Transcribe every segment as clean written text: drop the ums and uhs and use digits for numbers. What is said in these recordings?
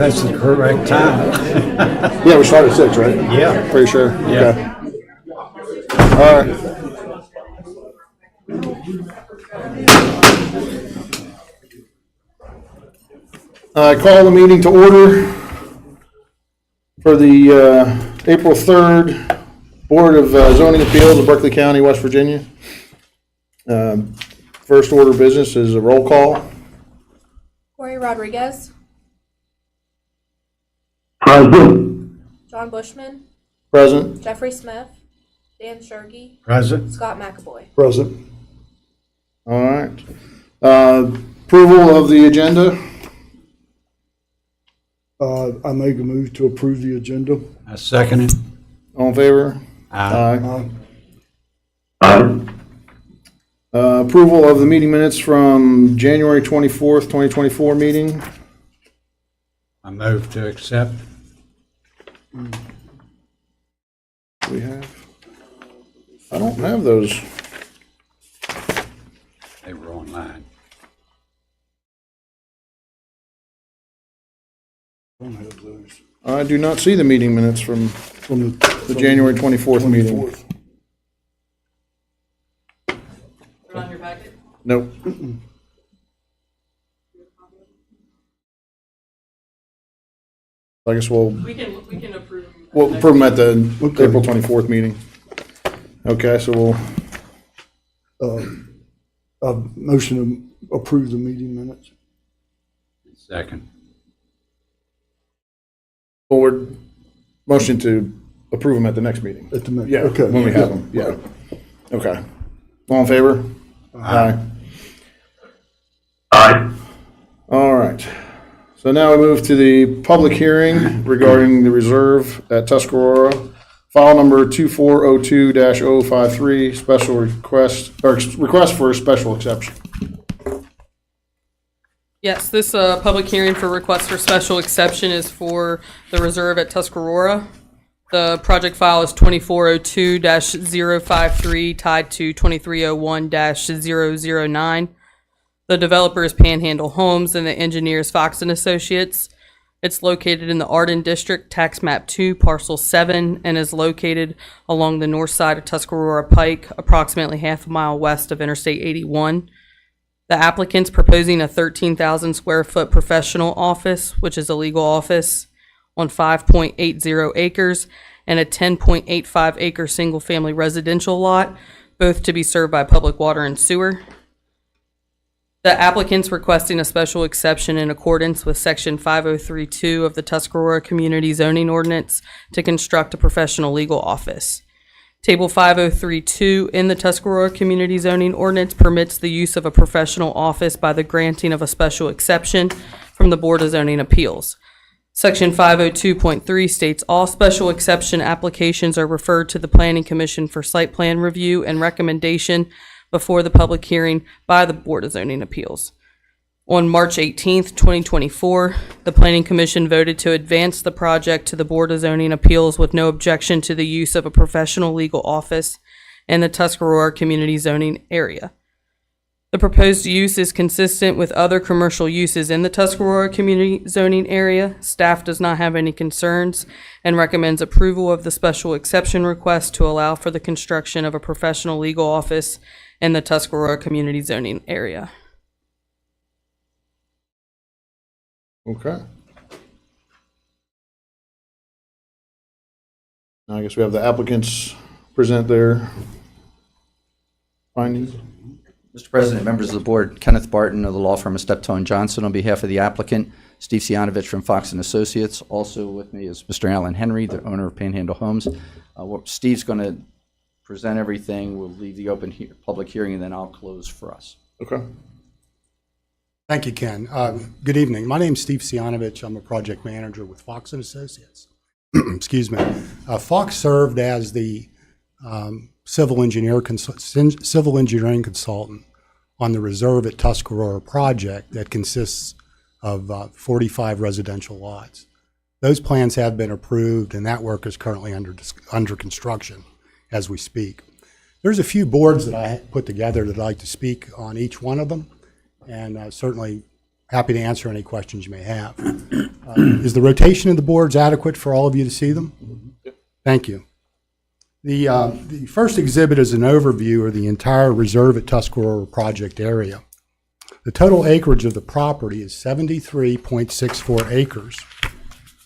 That's the correct time. Yeah, we start at 6, right? Yeah. Pretty sure. Yeah. Okay. All right. I call the meeting to order for the April 3rd Board of Zoning Appeals of Berkeley County, West Virginia. First order of business is a roll call. Corey Rodriguez. Present. John Bushman. Present. Jeffrey Smith. Dan Shergy. Present. Scott McAvoy. Present. All right. Approval of the agenda. I make a move to approve the agenda. I second it. All in favor? Aye. Aye. Approval of the meeting minutes from January 24th, 2024 meeting. I move to accept. We have, I don't have those. They were online. I don't have those. I do not see the meeting minutes from the January 24th meeting. 24th. On your packet? Nope. I guess We can approve. we'll approve them at the Okay. April 24th meeting. Okay, so Motion to approve the meeting minutes. Second. we're motion to approve them at the next meeting. At the minute. Yeah, Okay. when we have them, yeah. Okay. All in favor? Aye. Aye. All right. So now we move to the public hearing regarding the reserve at Tuscarora. File number 2402-053, special request, or request for a special exception. Yes, this public hearing for request for special exception is for the reserve at Tuscarora. The project file is 2402-053 tied to 2301-009. The developer is Panhandle Homes and the engineer is Fox and Associates. It's located in the Arden District, Tax Map 2, Parcel 7, and is located along the north side of Tuscarora Pike, approximately half a mile west of Interstate 81. The applicant's proposing a 13,000 square foot professional office, which is a legal office, on 5.80 acres, and a 10.85 acre single family residential lot, both to be served by public water and sewer. The applicant's requesting a special exception in accordance with Section 5032 of the Tuscarora Community Zoning Ordinance to construct a professional legal office. Table 5032 in the Tuscarora Community Zoning Ordinance permits the use of a professional office by the granting of a special exception from the Board of Zoning Appeals. Section 502.3 states all special exception applications are referred to the Planning Commission for site plan review and recommendation before the public hearing by the Board of Zoning Appeals. On March 18th, 2024, the Planning Commission voted to advance the project to the Board of Zoning Appeals with no objection to the use of a professional legal office in the Tuscarora Community Zoning area. The proposed use is consistent with other commercial uses in the Tuscarora Community Zoning area. Staff does not have any concerns and recommends approval of the special exception request to allow for the construction of a professional legal office in the Tuscarora Community Zoning area. Okay. Now I guess we have the applicants present their findings. Mr. President, members of the board, Kenneth Barton of the law firm of Steptoe and Johnson on behalf of the applicant, Steve Sianovich from Fox and Associates. Also with me is Mr. Alan Henry, the owner of Panhandle Homes. Steve's going to present everything. We'll leave the open public hearing, and then I'll close for us. Okay. Thank you, Ken. Good evening. My name's Steve Sianovich. I'm a project manager with Fox and Associates. Excuse me. Fox served as the civil engineering consultant on the reserve at Tuscarora project that consists of 45 residential lots. Those plans have been approved, and that work is currently under construction as we speak. There's a few boards that I put together that I'd like to speak on each one of them, and certainly happy to answer any questions you may have. Is the rotation of the boards adequate for all of you to see them? Thank you. The first exhibit is an overview of the entire reserve at Tuscarora project area. The total acreage of the property is 73.64 acres.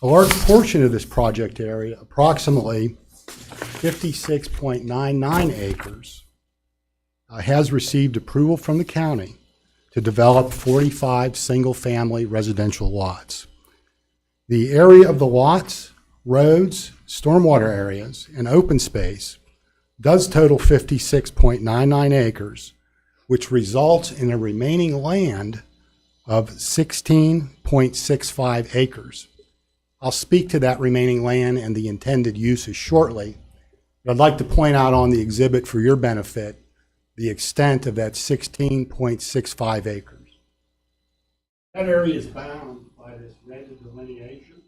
A large portion of this project area, approximately 56.99 acres, has received approval from the county to develop 45 single-family residential lots. The area of the lots, roads, stormwater areas, and open space does total 56.99 acres, which results in a remaining land of 16.65 acres. I'll speak to that remaining land and the intended uses shortly, but I'd like to point out on the exhibit for your benefit the extent of that 16.65 acres. That area is bound by this red delineation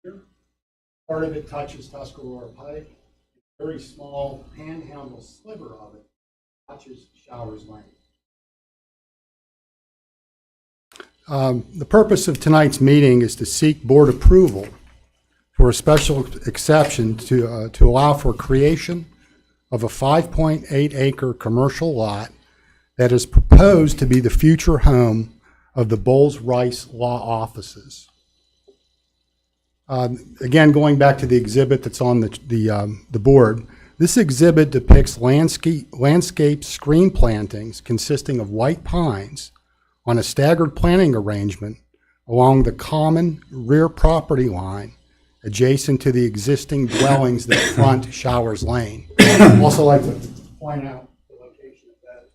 here. Part of it touches Tuscarora Pike. A very small panhandle sliver of it touches Showers Lane. The purpose of tonight's meeting is to seek board approval for a special exception to allow for creation of a 5.8 acre commercial lot that is proposed to be the future home of the Bowles-Rice Law Offices. Again, going back to the exhibit that's on the board, this exhibit depicts landscape screen plantings consisting of white pines on a staggered planting arrangement along the common rear property line adjacent to the existing dwellings that front Showers Lane. I'd also like to point out the location of those.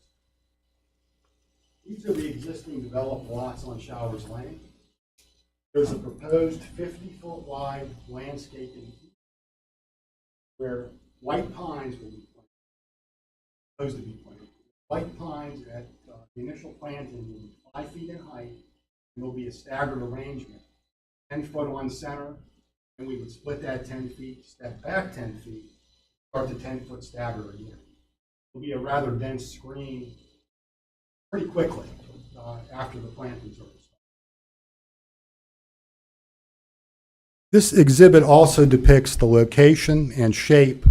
These are the existing developed lots on Showers Lane. There's a proposed 50-foot wide landscaping where white pines will be planted, supposed to be planted. White pines at the initial planting will be 5 feet in height, and will be a staggered arrangement. 10 foot on center, and we would split that 10 feet, step back 10 feet, start the 10-foot stagger again. It will be a rather dense screen pretty quickly after the plantings are. This exhibit also depicts the location and shape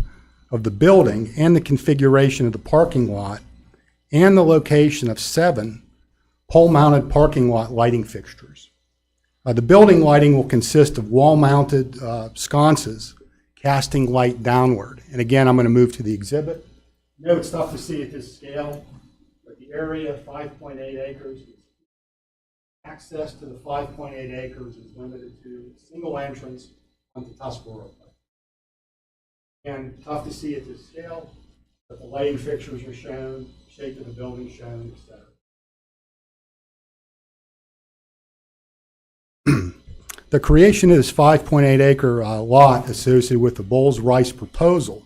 of the building and the configuration of the parking lot and the location of 7 pole-mounted parking lot lighting fixtures. The building lighting will consist of wall-mounted sconces casting light downward. And again, I'm going to move to the exhibit. I know it's tough to see at this scale, but the area, 5.8 acres, access to the 5.8 acres is limited to a single entrance onto Tuscarora Pike. Again, tough to see at this scale, but the lighting fixtures are shown, shape of the building shown, etc. The creation of this 5.8 acre lot associated with the Bowles-Rice proposal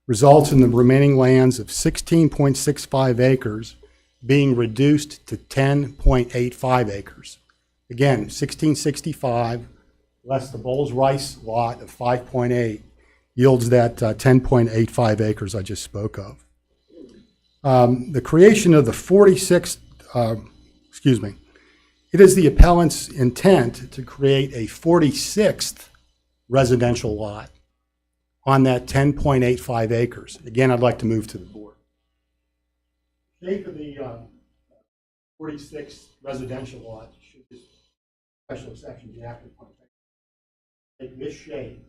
results in the remaining lands of 16.65 acres being reduced to 10.85 acres. Again, 1665 less the Bowles-Rice lot of 5.8 yields that 10.85 acres I just spoke of. The creation of the 46th, it is the appellant's intent to create a 46th residential lot on that 10.85 acres. Again, I'd like to move to the board. The shape of the 46th residential lot should just special exception you have to point out. Take this shape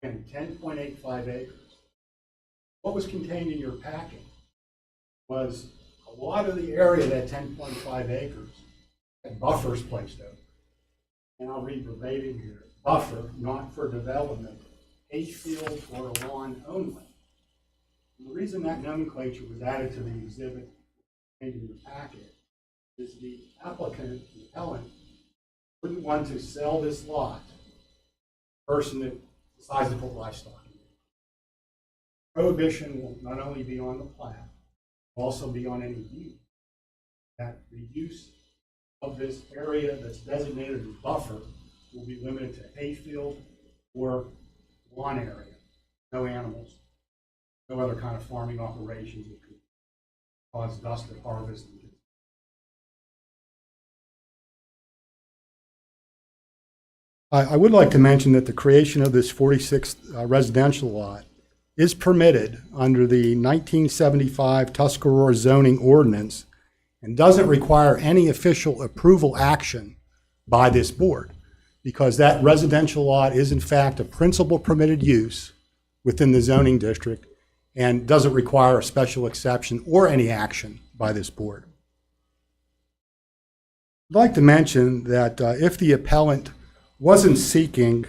and 10.85 acres. What was contained in your packet was a lot of the area of that 10.5 acres had buffers placed over. And I'll read verbatim here. Buffer, not for development, hayfield or lawn only. And the reason that nomenclature was added to the exhibit in the packet is the applicant, the appellant, wouldn't want to sell this lot to a person that decides to put livestock in it. Prohibition will not only be on the plat, also be on any deed, that the use of this area that's designated as buffer will be limited to hayfield or lawn area. No animals, no other kind of farming operations that could cause dust at harvest. I would like to mention that the creation of this 46th residential lot is permitted under the 1975 Tuscarora zoning ordinance and doesn't require any official approval action by this board, because that residential lot is in fact a principal permitted use within the zoning district and doesn't require a special exception or any action by this board. I'd like to mention that if the appellant wasn't seeking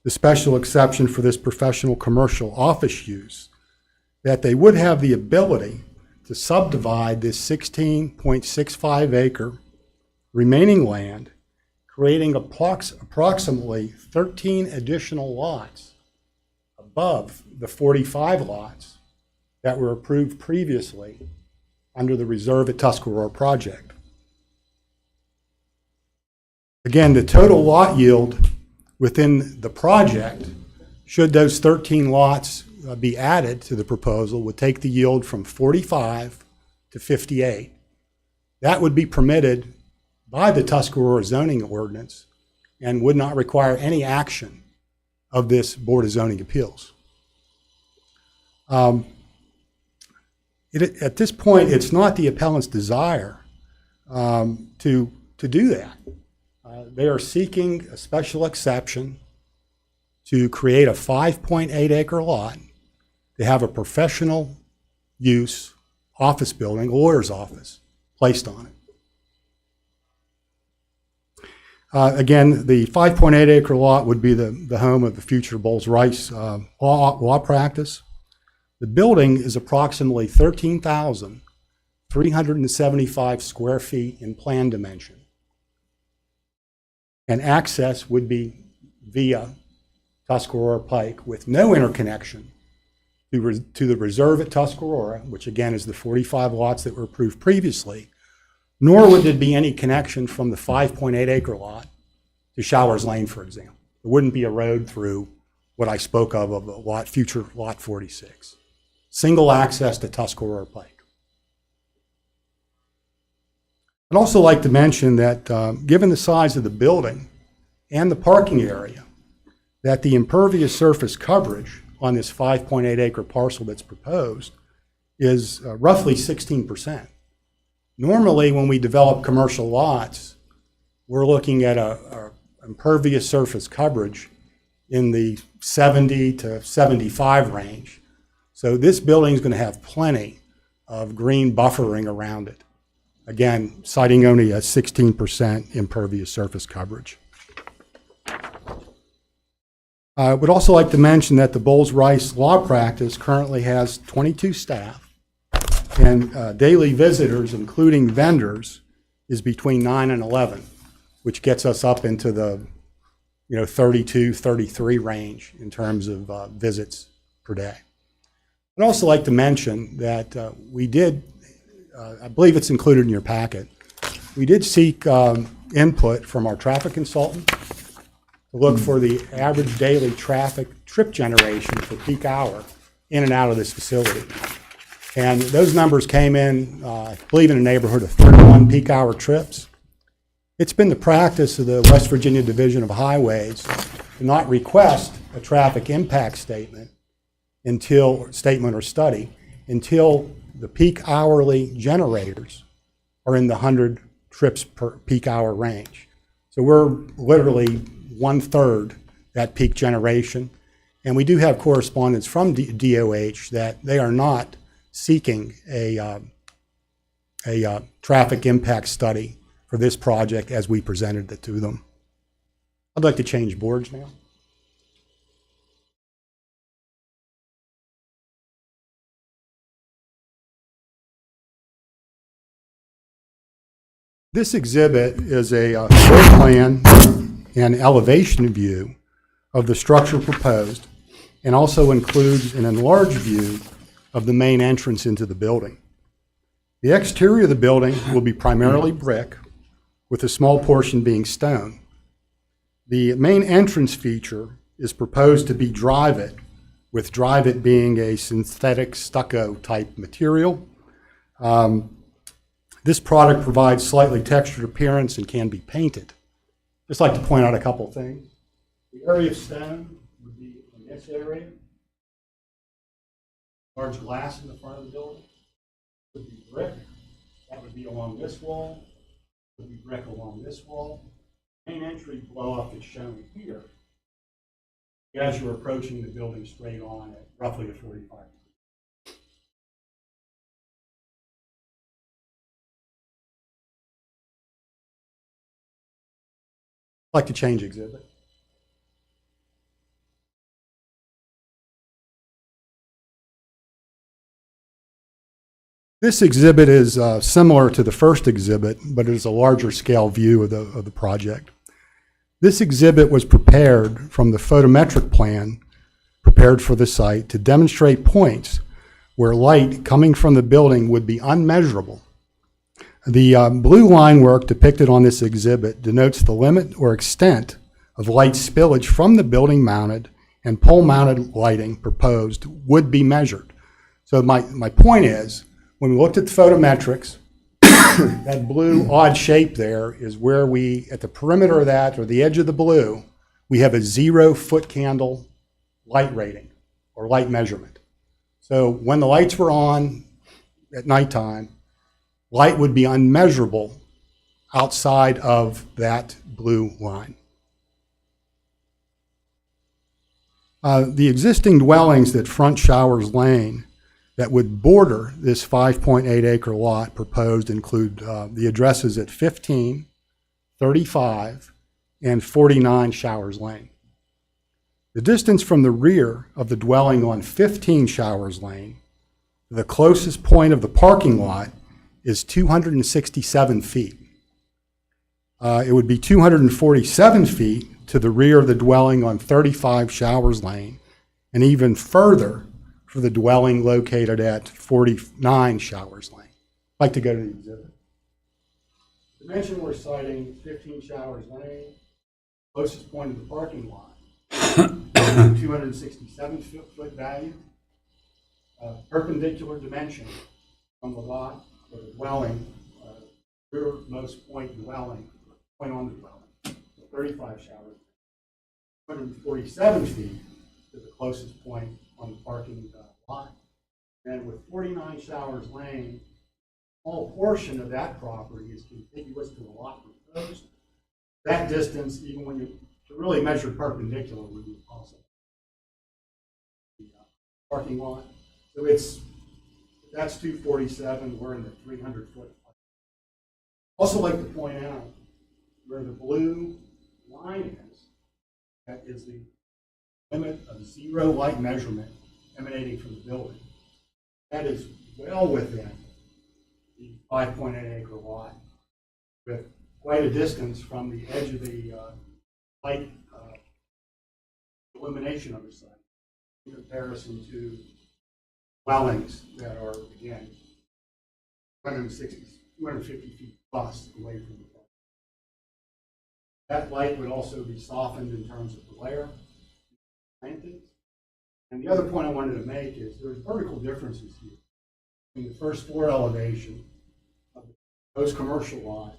the special exception for this professional commercial office use, that they would have the ability to subdivide this 16.65 acre remaining land, creating approximately 13 additional lots above the 45 lots that were approved previously under the Reserve at Tuscarora project. Again, the total lot yield within the project, should those 13 lots be added to the proposal, would take the yield from 45 to 58. That would be permitted by the Tuscarora zoning ordinance and would not require any action of this Board of Zoning Appeals. At this point, it's not the appellant's desire to do that. They are seeking a special exception to create a 5.8 acre lot to have a professional use office building, a lawyer's office, placed on it. Again, the 5.8 acre lot would be the home of the future Bowles-Rice law practice. The building is approximately 13,375 square feet in plan dimension. And access would be via Tuscarora Pike with no interconnection to the Reserve at Tuscarora, which again is the 45 lots that were approved previously, nor would there be any connection from the 5.8 acre lot to Showers Lane, for example. There wouldn't be a road through what I spoke of a future lot 46. Single access to Tuscarora Pike. I'd also like to mention that given the size of the building and the parking area, that the impervious surface coverage on this 5.8 acre parcel that's proposed is roughly 16%. Normally, when we develop commercial lots, we're looking at a impervious surface coverage in the 70 to 75 range. So this building is going to have plenty of green buffering around it. Again, citing only a 16% impervious surface coverage. I would also like to mention that the Bowles-Rice law practice currently has 22 staff, and daily visitors, including vendors, is between 9 and 11, which gets us up into the 32, 33 range in terms of visits per day. I'd also like to mention that we did, I believe it's included in your packet, we did seek input from our traffic consultant to look for the average daily traffic trip generation for peak hour in and out of this facility. And those numbers came in, I believe, in a neighborhood of 31 peak hour trips. It's been the practice of the West Virginia Division of Highways to not request a traffic impact statement until the peak hourly generators are in the 100 trips per peak hour range. So we're literally 1/3 that peak generation. And we do have correspondence from DOH that they are not seeking a traffic impact study for this project as we presented it to them. I'd like to change boards now. This exhibit is a floor plan and elevation view of the structure proposed, and also includes an enlarged view of the main entrance into the building. The exterior of the building will be primarily brick, with a small portion being stone. The main entrance feature is proposed to be drive-it, with drive-it being a synthetic stucco type material. This product provides slightly textured appearance and can be painted. Just like to point out a couple things. The area of stone would be in this area. Large glass in the front of the building. Would be brick. That would be along this wall. Would be brick along this wall. Main entry blow up is shown here. As you're approaching the building straight on at roughly a 45. I'd like to change exhibit. This exhibit is similar to the first exhibit, but it is a larger scale view of the project. This exhibit was prepared from the photometric plan prepared for the site to demonstrate points where light coming from the building would be unmeasurable. The blue line work depicted on this exhibit denotes the limit or extent of light spillage from the building mounted and pole mounted lighting proposed would be measured. So my point is, when we looked at the photometrics, that blue odd shape there is where we, at the perimeter of that, or the edge of the blue, we have a 0 foot candle light rating or light measurement. So when the lights were on at nighttime, light would be unmeasurable outside of that blue line. The existing dwellings that front Showers Lane that would border this 5.8 acre lot proposed include the addresses at 15, 35, and 49 Showers Lane. The distance from the rear of the dwelling on 15 Showers Lane to the closest point of the parking lot is 267 feet. It would be 247 feet to the rear of the dwelling on 35 Showers Lane, and even further for the dwelling located at 49 Showers Lane. I'd like to go to the exhibit. The dimension we're citing 15 Showers Lane, closest point of the parking lot, 267 foot value, perpendicular dimension from the lot or the dwelling, rearmost point dwelling, point on the dwelling, 35 Showers, 147 feet to the closest point on the parking lot. And with 49 Showers Lane, all portion of that property is contiguous to the lot proposed. That distance, even when you to really measure perpendicular, would be possible. The parking lot. So it's, that's 247, we're in the 300 foot. Also like to point out where the blue line is, that is the limit of 0 light measurement emanating from the building. That is well within the 5.8 acre lot with quite a distance from the edge of the light illumination of the site in comparison to dwellings that are, again, 250 feet plus away from the building. That light would also be softened in terms of glare, plantings. And the other point I wanted to make is there's vertical differences here in the first floor elevation of those commercial lot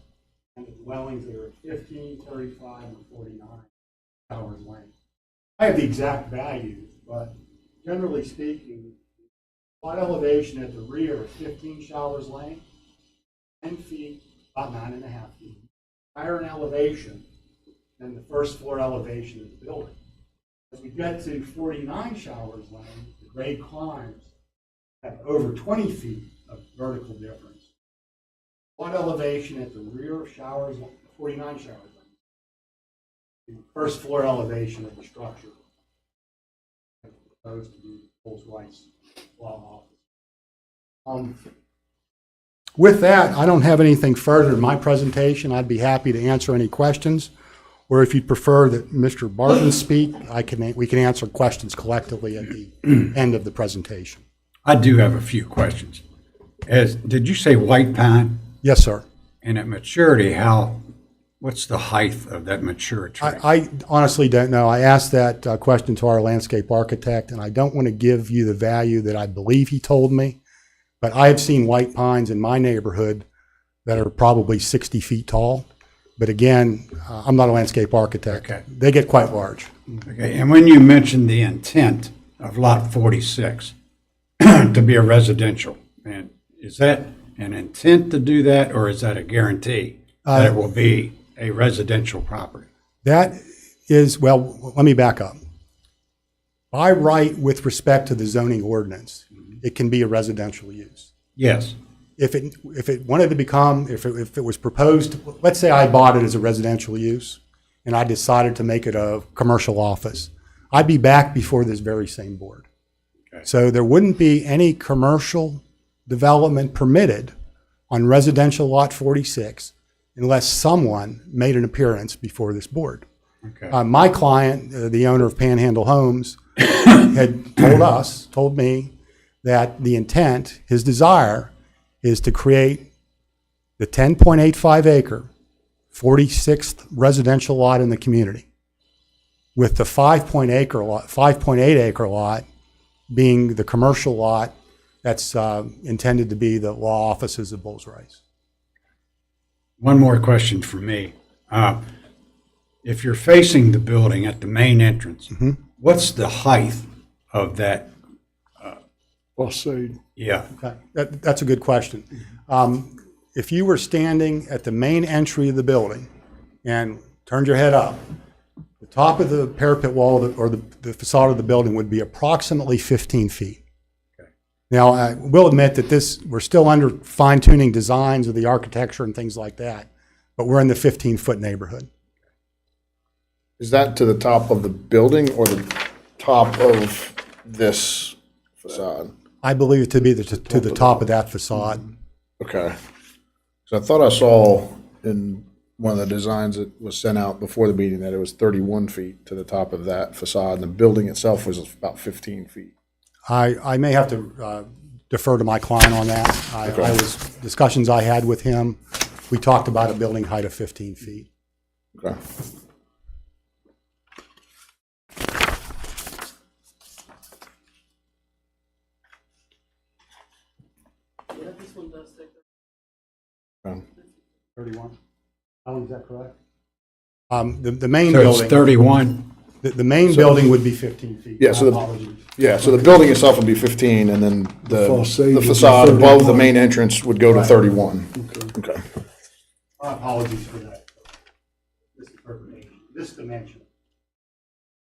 and the dwellings that are at 15, 35, and 49 Showers Lane. I have the exact values, but generally speaking, lot elevation at the rear of 15 Showers Lane, 10 feet, about 9.5 feet, higher in elevation than the first floor elevation of the building. As we get to 49 Showers Lane, the grade climbs have over 20 feet of vertical difference. Lot elevation at the rear of 49 Showers Lane, the first floor elevation of the structure, proposed to be Rolls-Royce law office. With that, I don't have anything further in my presentation. I'd be happy to answer any questions, or if you'd prefer that Mr. Barton speak, we can answer questions collectively at the end of the presentation. I do have a few questions. Did you say white pine? Yes, sir. And at maturity, what's the height of that mature tree? I honestly don't know. I asked that question to our landscape architect, and I don't want to give you the value that I believe he told me, but I have seen white pines in my neighborhood that are probably 60 feet tall. But again, I'm not a landscape architect. Okay. They get quite large. Okay, and when you mentioned the intent of Lot 46 to be a residential, and is that an intent to do that, or is that a guarantee that it will be a residential property? That is, well, let me back up. By right, with respect to the zoning ordinance, it can be a residential use. Yes. If it wanted to become, if it was proposed, let's say I bought it as a residential use and I decided to make it a commercial office, I'd be back before this very same board. Okay. So there wouldn't be any commercial development permitted on residential lot 46 unless someone made an appearance before this board. Okay. My client, the owner of Panhandle Homes, had told me that the intent, his desire, is to create the 10.85 acre, 46th residential lot in the community, with the 5.8 acre lot being the commercial lot that's intended to be the law offices of Bulls Rice. One more question for me. If you're facing the building at the main entrance, what's the height of that? Facade. Yeah. Okay. That's a good question. If you were standing at the main entry of the building and turned your head up, the top of the parapet wall or the facade of the building would be approximately 15 feet. Okay. Now, I will admit that we're still under fine-tuning designs of the architecture and things like that, but we're in the 15-foot neighborhood. Is that to the top of the building or the top of this facade? I believe it to be to the top of that facade. Okay. So I thought I saw in one of the designs that was sent out before the meeting that it was 31 feet to the top of that facade, and the building itself was about 15 feet. I may have to defer to my client on that. Discussions I had with him, we talked about a building height of 15 feet. Okay. Yeah, this one does take. 31. Alan, is that correct? The main So it's building, 31? the main building would be 15 feet. Yeah, My so apologies. so the building itself would be 15, and then the Facade would be facade above the 31. main entrance would go to 31. Okay. My apologies for that. Misinterpretation. This dimension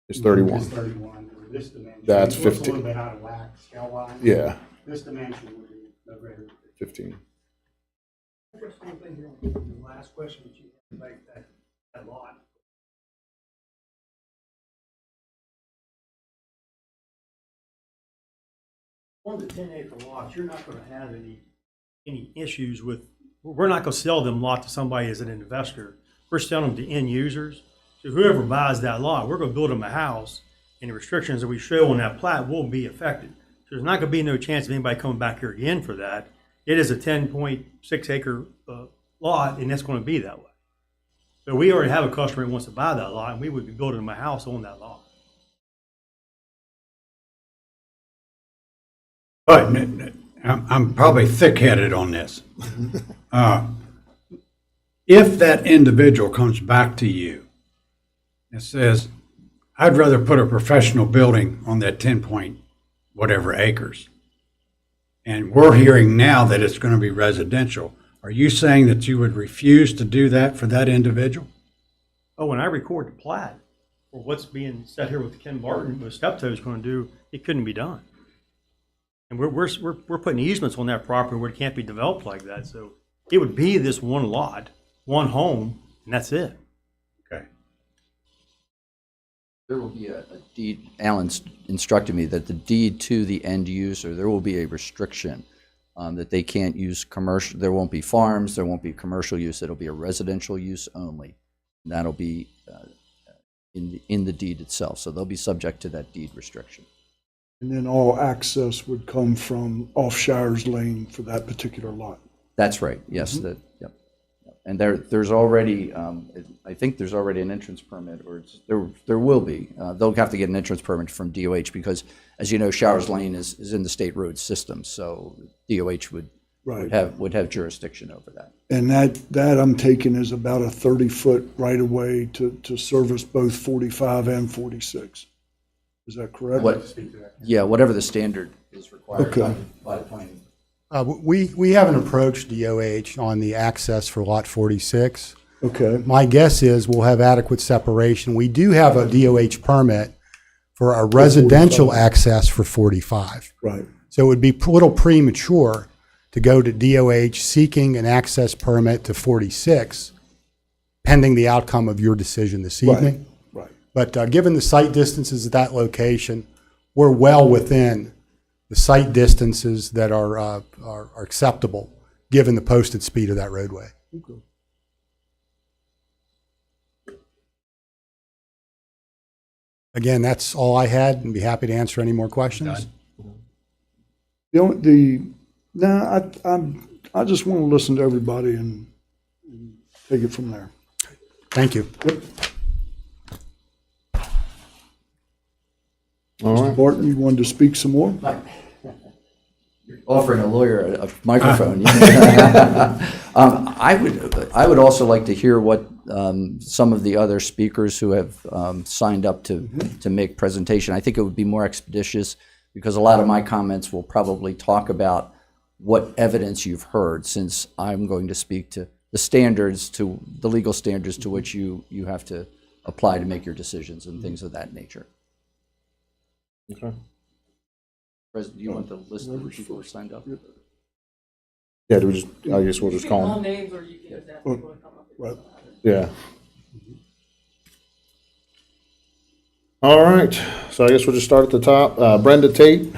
It's is 31. 31, or this dimension. That's It looks 15. a little bit out of whack, scale wise. Yeah, This dimension would be no greater than 15. Interesting thing here, the last question that you had to make that lot. On the 10-acre lots, you're not going to have any issues with, we're not going to sell them lot to somebody as an investor. We're selling them to end users. So whoever buys that lot, we're going to build them a house, and the restrictions that we show on that plat will be affected. So there's not going to be no chance of anybody coming back here again for that. It is a 10.6 acre lot, and it's going to be that way. So we already have a customer who wants to buy that lot, and we would be building them a house on that lot. But I'm probably thick-headed on this. If that individual comes back to you and says, I'd rather put a professional building on that 10 point whatever acres, and we're hearing now that it's going to be residential, are you saying that you would refuse to do that for that individual? Oh, when I record the plat for what's being said here with Ken Barton, what Steptoe is going to do, it couldn't be done. And we're putting easements on that property where it can't be developed like that. So it would be this one lot, one home, and that's it. Okay. There will be a deed, Alan's instructed me that the deed to the end user, there will be a restriction that they can't use commercial, there won't be farms, there won't be commercial use, it'll be a residential use only. And that'll be in the deed itself, so they'll be subject to that deed restriction. And then all access would come from off Shires Lane for that particular lot. That's right, yes, yep. And there's already, I think there's already an entrance permit, or there will be. They'll have to get an entrance permit from DOH because, as you know, Showers Lane is in the state road system, so DOH would Right. would have jurisdiction over that. And that I'm taking is about a 30-foot right-of-way to service both 45 and 46. Is that correct? Yeah, whatever the standard is required Okay. by the planning. We haven't approached DOH on the access for Lot 46. Okay, My guess is we'll have adequate separation. We do have a DOH permit for a residential access for 45. right. So it would be a little premature to go to DOH seeking an access permit to 46, pending the outcome of your decision this evening. Right. But given the site distances at that location, we're well within the site distances that are acceptable, given the posted speed of that roadway. Okay. Again, that's all I had, and be happy to answer any more questions. I just want to listen to everybody and take it from there. Thank you. All right. Barton, you wanted to speak some more? Offering a lawyer a microphone. I would also like to hear what some of the other speakers who have signed up to make presentation. I think it would be more expeditious because a lot of my comments will probably talk about what evidence you've heard, since I'm going to speak to the standards, to the legal standards to which you have to apply to make your decisions and things of that nature. Okay. President, do you want the list of people who signed up? Yeah, do we just, I guess we'll just call them. names, or you can just ask people to come up. Right. Yeah. All right, so I guess we'll just start at the top. Brenda Tate.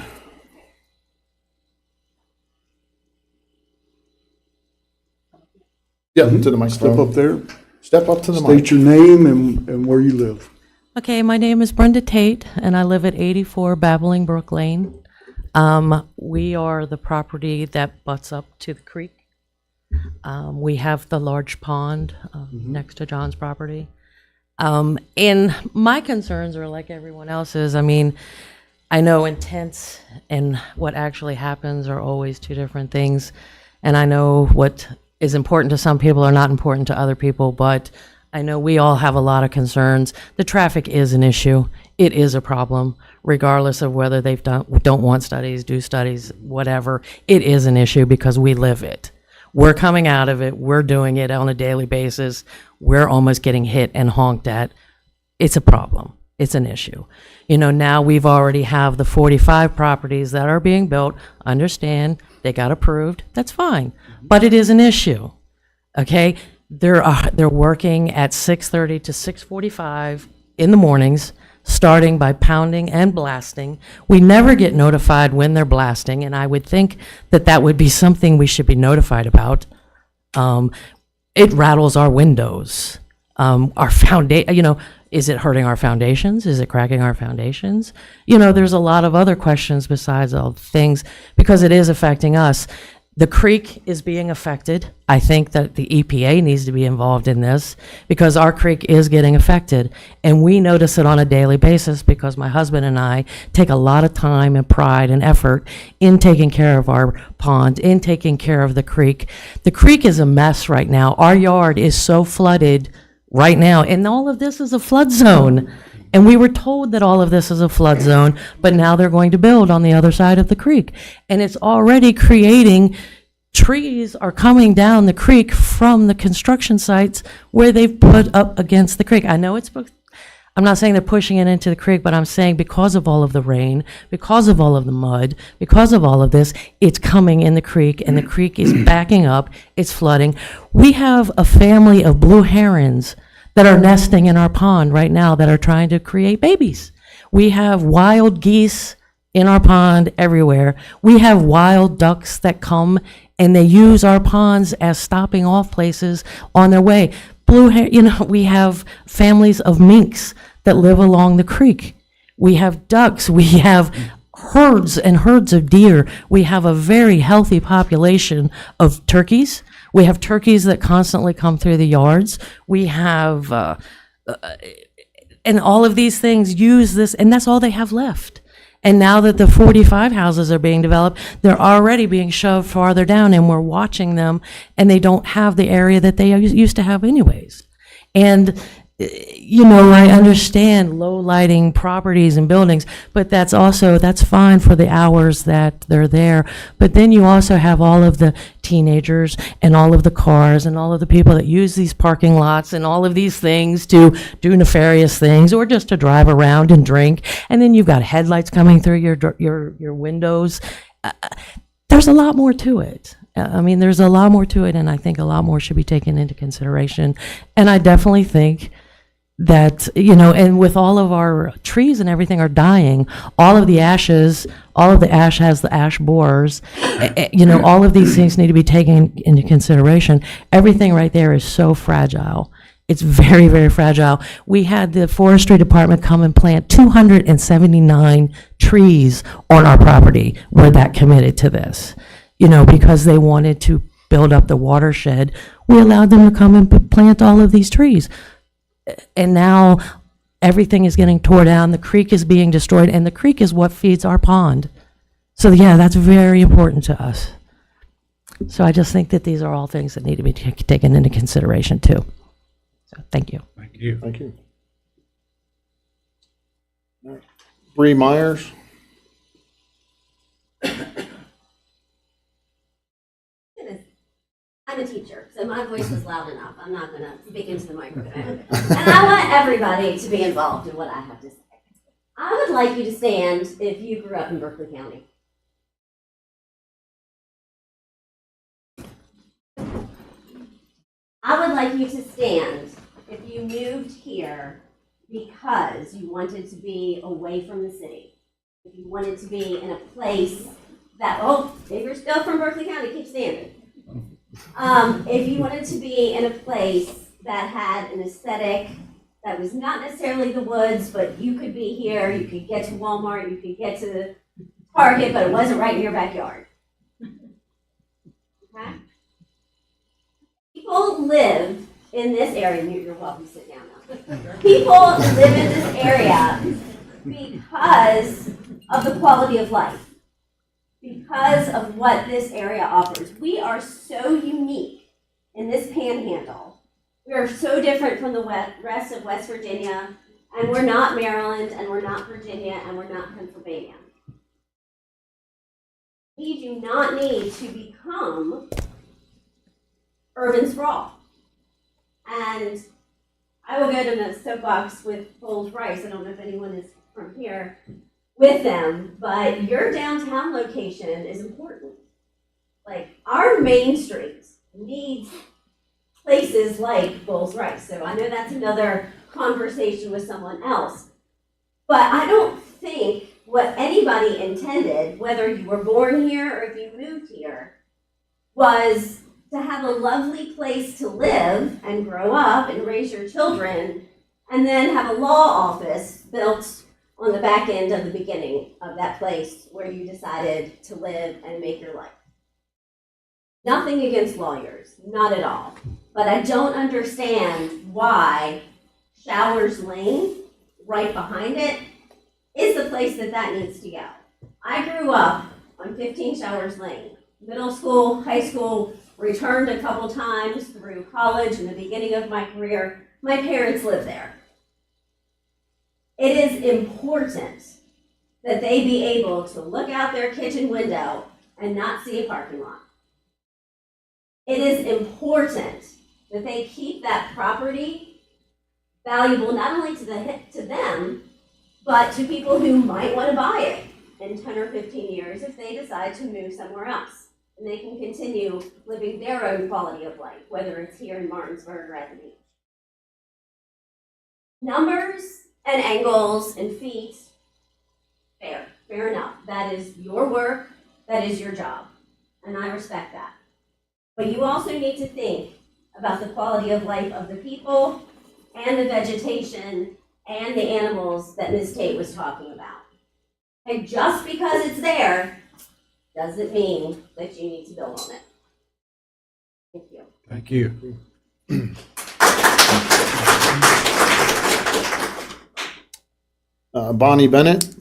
Yeah, to the Step microphone. up there, Step up to the state mic. your name and where you live. Okay, my name is Brenda Tate, and I live at 84 Babbling Brook Lane. We are the property that butts up to the creek. We have the large pond next to John's property. And my concerns are like everyone else's. I mean, I know intent and what actually happens are always two different things. And I know what is important to some people are not important to other people, but I know we all have a lot of concerns. The traffic is an issue. It is a problem, regardless of whether they've don't want studies, do studies, whatever. It is an issue because we live it. We're coming out of it. We're doing it on a daily basis. We're almost getting hit and honked at. It's a problem. It's an issue. You know, now we've already have the 45 properties that are being built. Understand, they got approved. That's fine. But it is an issue. Okay? They're working at 6:30 to 6:45 in the mornings, starting by pounding and blasting. We never get notified when they're blasting, and I would think that that would be something we should be notified about. It rattles our windows. Our foundation, you know, is it hurting our foundations? Is it cracking our foundations? You know, there's a lot of other questions besides all the things, because it is affecting us. The creek is being affected. I think that the EPA needs to be involved in this because our creek is getting affected. And we notice it on a daily basis because my husband and I take a lot of time and pride and effort in taking care of our pond, in taking care of the creek. The creek is a mess right now. Our yard is so flooded right now, and all of this is a flood zone. And we were told that all of this is a flood zone, but now they're going to build on the other side of the creek. And it's already creating, trees are coming down the creek from the construction sites where they've put up against the creek. I know I'm not saying they're pushing it into the creek, but I'm saying because of all of the rain, because of all of the mud, because of all of this, it's coming in the creek, and the creek is backing up, it's flooding. We have a family of blue herons that are nesting in our pond right now that are trying to create babies. We have wild geese in our pond everywhere. We have wild ducks that come and they use our ponds as stopping off places on their way. We have families of minks that live along the creek. We have ducks. We have herds and herds of deer. We have a very healthy population of turkeys. We have turkeys that constantly come through the yards. We have, and all of these things use this, and that's all they have left. And now that the 45 houses are being developed, they're already being shoved farther down, and we're watching them, and they don't have the area that they used to have anyways. And, I understand low lighting properties and buildings, but that's fine for the hours that they're there. But then you also have all of the teenagers and all of the cars and all of the people that use these parking lots and all of these things to do nefarious things or just to drive around and drink. And then you've got headlights coming through your windows. There's a lot more to it. There's a lot more to it, and I think a lot more should be taken into consideration. And I definitely think that, and with all of our trees and everything are dying, all of the ash has the ash borers, all of these things need to be taken into consideration. Everything right there is so fragile. It's very, very fragile. We had the forestry department come and plant 279 trees on our property. We're that committed to this, because they wanted to build up the watershed. We allowed them to come and plant all of these trees. And now everything is getting torn down, the creek is being destroyed, and the creek is what feeds our pond. So yeah, that's very important to us. So I just think that these are all things that need to be taken into consideration too. So thank you. Thank you. Thank you. All right. Bree Myers. I'm a teacher, so my voice was loud enough. I'm not going to speak into the microphone. And I want everybody to be involved in what I have to say. I would like you to stand if you grew up in Berkeley County. I would like you to stand if you moved here because you wanted to be away from the city. If you wanted to be in a place that, if you're still from Berkeley County, keep standing. If you wanted to be in a place that had an aesthetic that was not necessarily the woods, but you could be here, you could get to Walmart, you could get to Target, but it wasn't right in your backyard. Okay? People live in this area. You're welcome to sit down now. People live in this area because of the quality of life. Because of what this area offers. We are so unique in this panhandle. We are so different from the rest of West Virginia, and we're not Maryland, and we're not Virginia, and we're not Pennsylvania. We do not need to become urban sprawl. And I will go to the soapbox with Bowles Rice. I don't know if anyone is from here with them, but your downtown location is important. Like, our main street needs places like Bowles Rice. So I know that's another conversation with someone else. But I don't think what anybody intended, whether you were born here or if you moved here, was to have a lovely place to live and grow up and raise your children, and then have a law office built on the back end of the beginning of that place where you decided to live and make your life. Nothing against lawyers, not at all. But I don't understand why Showers Lane, right behind it, is the place that needs to go. I grew up on 15 Showers Lane. Middle school, high school, returned a couple times through college and the beginning of my career. My parents lived there. It is important that they be able to look out their kitchen window and not see a parking lot. It is important that they keep that property valuable not only to them, but to people who might want to buy it in 10 or 15 years if they decide to move somewhere else. And they can continue living their own quality of life, whether it's here in Martinsburg or at the beach. Numbers and angles and feet, fair enough. That is your work, that is your job, and I respect that. But you also need to think about the quality of life of the people and the vegetation and the animals that Ms. Tate was talking about. And just because it's there doesn't mean that you need to build on it. Thank you. Thank you. Bonnie Bennett.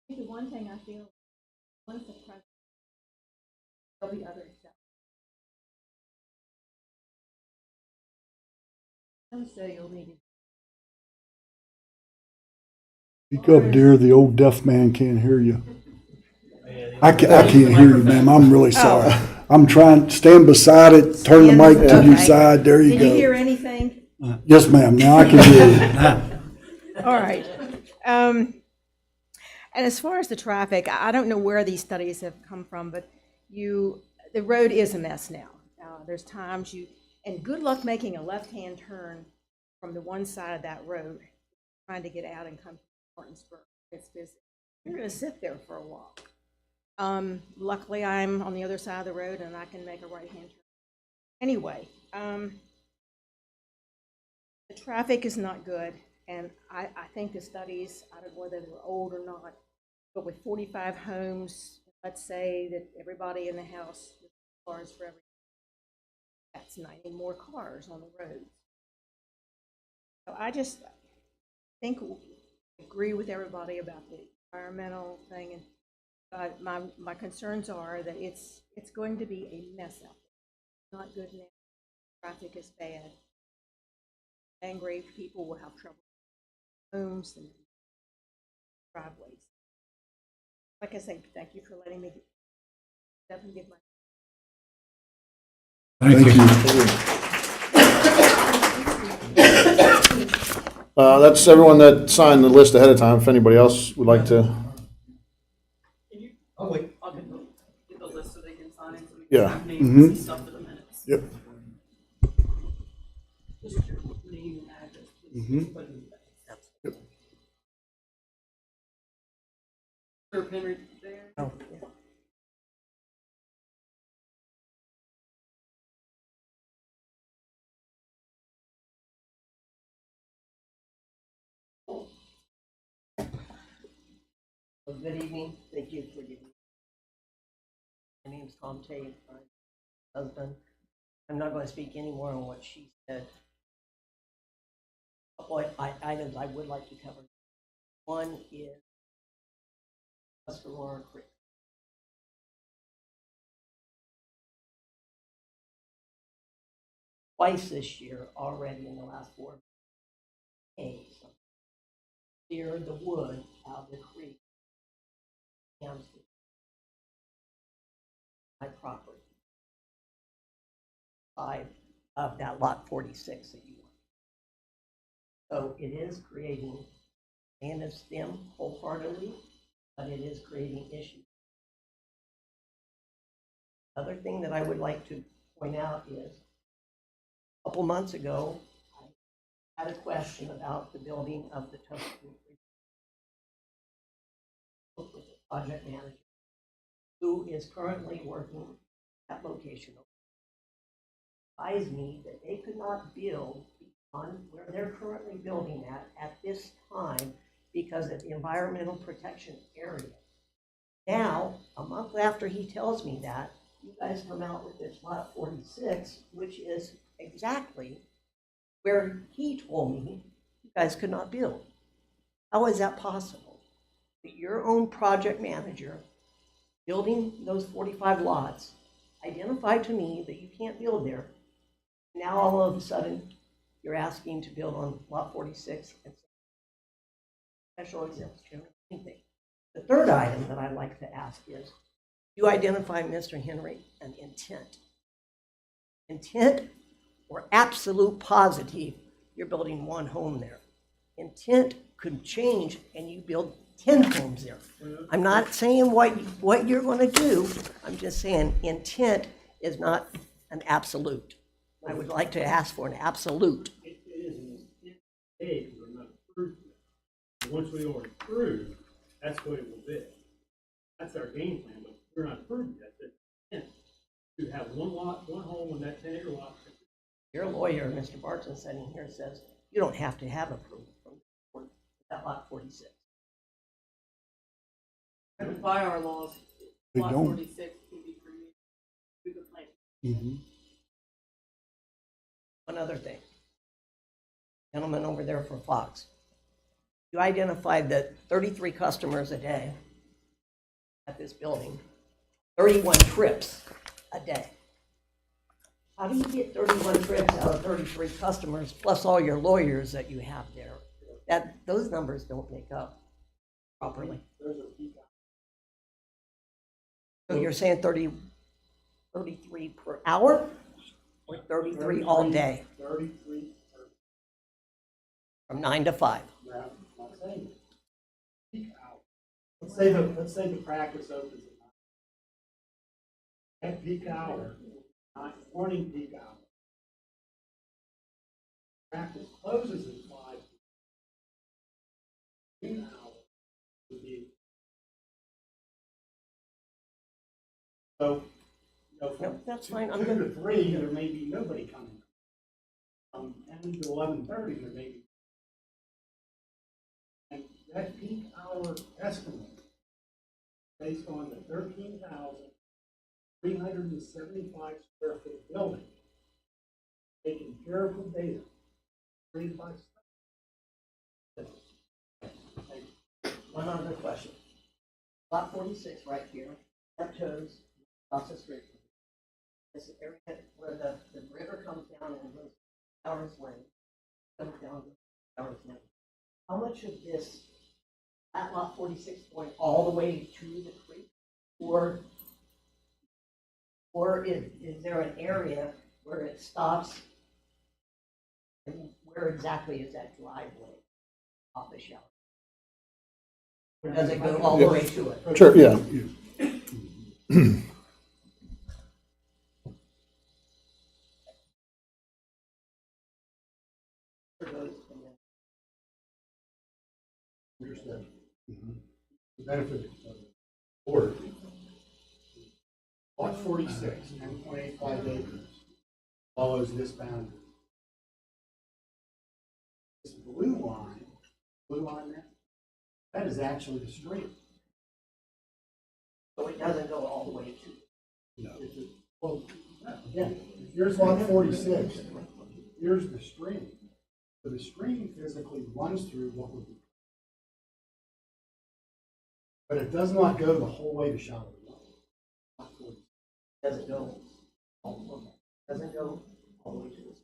The one thing I feel, once the president, there'll be other exceptions. Some say you'll need to. Speak up, dear. The old deaf man can't hear you. I can't hear you, ma'am. I'm really sorry. I'm trying, stand beside it, turn the mic to your side. There you Can you hear go. anything? Yes, ma'am. Now I can hear you. All right. And as far as the traffic, I don't know where these studies have come from, but the road is a mess now. There's times and good luck making a left-hand turn from the one side of that road, trying to get out and come to Martinsburg. It's busy. You're going to sit there for a while. Luckily, I'm on the other side of the road and I can make a right-hand turn. Anyway, the traffic is not good, and I think the studies, I don't know whether they were old or not, but with 45 homes, let's say that everybody in the house with cars for every, that's 90 more cars on the roads. So I just think I agree with everybody about the environmental thing, and my concerns are that it's going to be a mess out there. Not good now. Traffic is bad. Angry people will have trouble with homes and driveways. Like I say, thank you for letting me definitely give my. Thank you. That's everyone that signed the list ahead of time. If anybody else would like to, Oh, wait, I'll get the list so they can sign, so we Yeah. have names and stuff for the minutes. Yep. Just your name and address, please. Put it in the back. Sir Henry there. Oh, yeah. Well, good evening. Thank you for giving me. My name is Tom Tate, my husband. I'm not going to speak any more on what she said. A couple items I would like to cover. One is Tuscarora Creek. Twice this year already in the last 4 days, cleared the wood out of the creek. My property. Side of that lot 46 that you want. So it is creating, and it's them wholeheartedly, but it is creating issues. Other thing that I would like to point out is, a couple months ago, I had a question about the building of the Tuscany Creek. With the project manager, who is currently working at location, advised me that they could not build on where they're currently building at this time because of the environmental protection area. Now, a month after he tells me that, you guys come out with this lot 46, which is exactly where he told me you guys could not build. How is that possible? That your own project manager building those 45 lots identified to me that you can't build there. Now all of a sudden, you're asking to build on lot 46 and special exemption, anything. The third item that I'd like to ask is, you identify, Mr. Henry, an intent. Intent or absolute positive, you're building one home there. Intent could change and you build 10 homes there. I'm not saying what you're going to do. I'm just saying intent is not an absolute. I would like to ask for an absolute. It is an intent phase, we're not approved yet. Once we are approved, that's what it will be. That's our game plan, but we're not approved yet. It's intent to have one lot, one home on that 10-acre lot. Your lawyer, Mr. Barton, sitting here says you don't have to have approval from that lot 46. By our laws, They lot don't. 46 can be created through the plan. Mm-hmm. One other thing. Gentleman over there from Fox, you identified that 33 customers a day at this building, 31 trips a day. How do you get 31 trips out of 33 customers plus all your lawyers that you have there? Those numbers don't make up properly. So you're saying 33 per hour or 33 all day? 33. From 9 to 5? Not saying it. Peak hour. Let's say the practice opens at 9. At peak hour, not morning peak hour. Practice closes at 5. Peak hour would be. So, from Yep, that's fine. 2 to 3, there may be nobody coming. From 10 to 11:30, there may be. And that peak hour estimate, based on the 13,375 square foot building, taking empirical data, created by study. One other question. Lot 46 right here, that shows across the street. This area where the river comes down and goes Towers Lane, comes down to Towers Lane. How much of this, that lot 46 going all the way to the creek? Or is there an area where it stops? And where exactly is that driveway off the shelf? Or does it go all the way to it? Sure, yeah. Understood. The benefit of the board. Lot 46, 10.85 acres, follows this boundary. This blue line there, that is actually the stream. So it doesn't go all the way to. No. Well, again, here's lot 46, here's the stream. So the stream physically runs through what would be. But it does not go the whole way to Shallow Lake. Doesn't go all the way. Doesn't go all the way to this.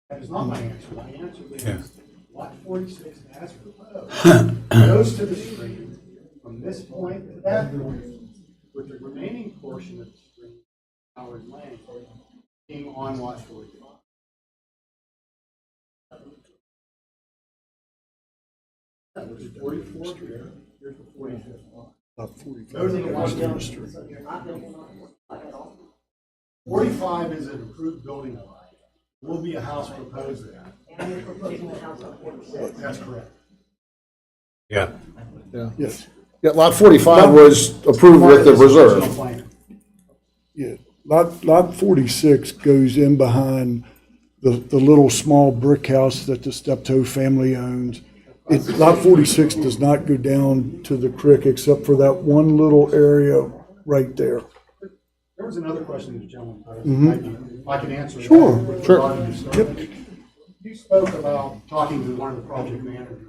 That is not my answer. My answer is Yeah. lot 46 as proposed goes to the stream from this point to that point, with the remaining portion of the stream, Howard Lane, being on lot 45. There's 44 here, here's the 45th lot. About 45 Those are the ones acres down in the the street. street. You're not building on 45 at all? 45 is an approved building lot. Will be a house proposed there. And you're proposing a house on 46. That's correct. Yeah. Yes, Yeah, lot 45 was approved with the reserve. Original plan. yeah. Lot 46 goes in behind the little small brick house that the Steptoe family owns. Lot 46 does not go down to the creek except for that one little area right there. There was another question this gentleman posed. Mhm. If I can answer. Sure, that. sure. Regarding the survey. You spoke about talking to one of the project managers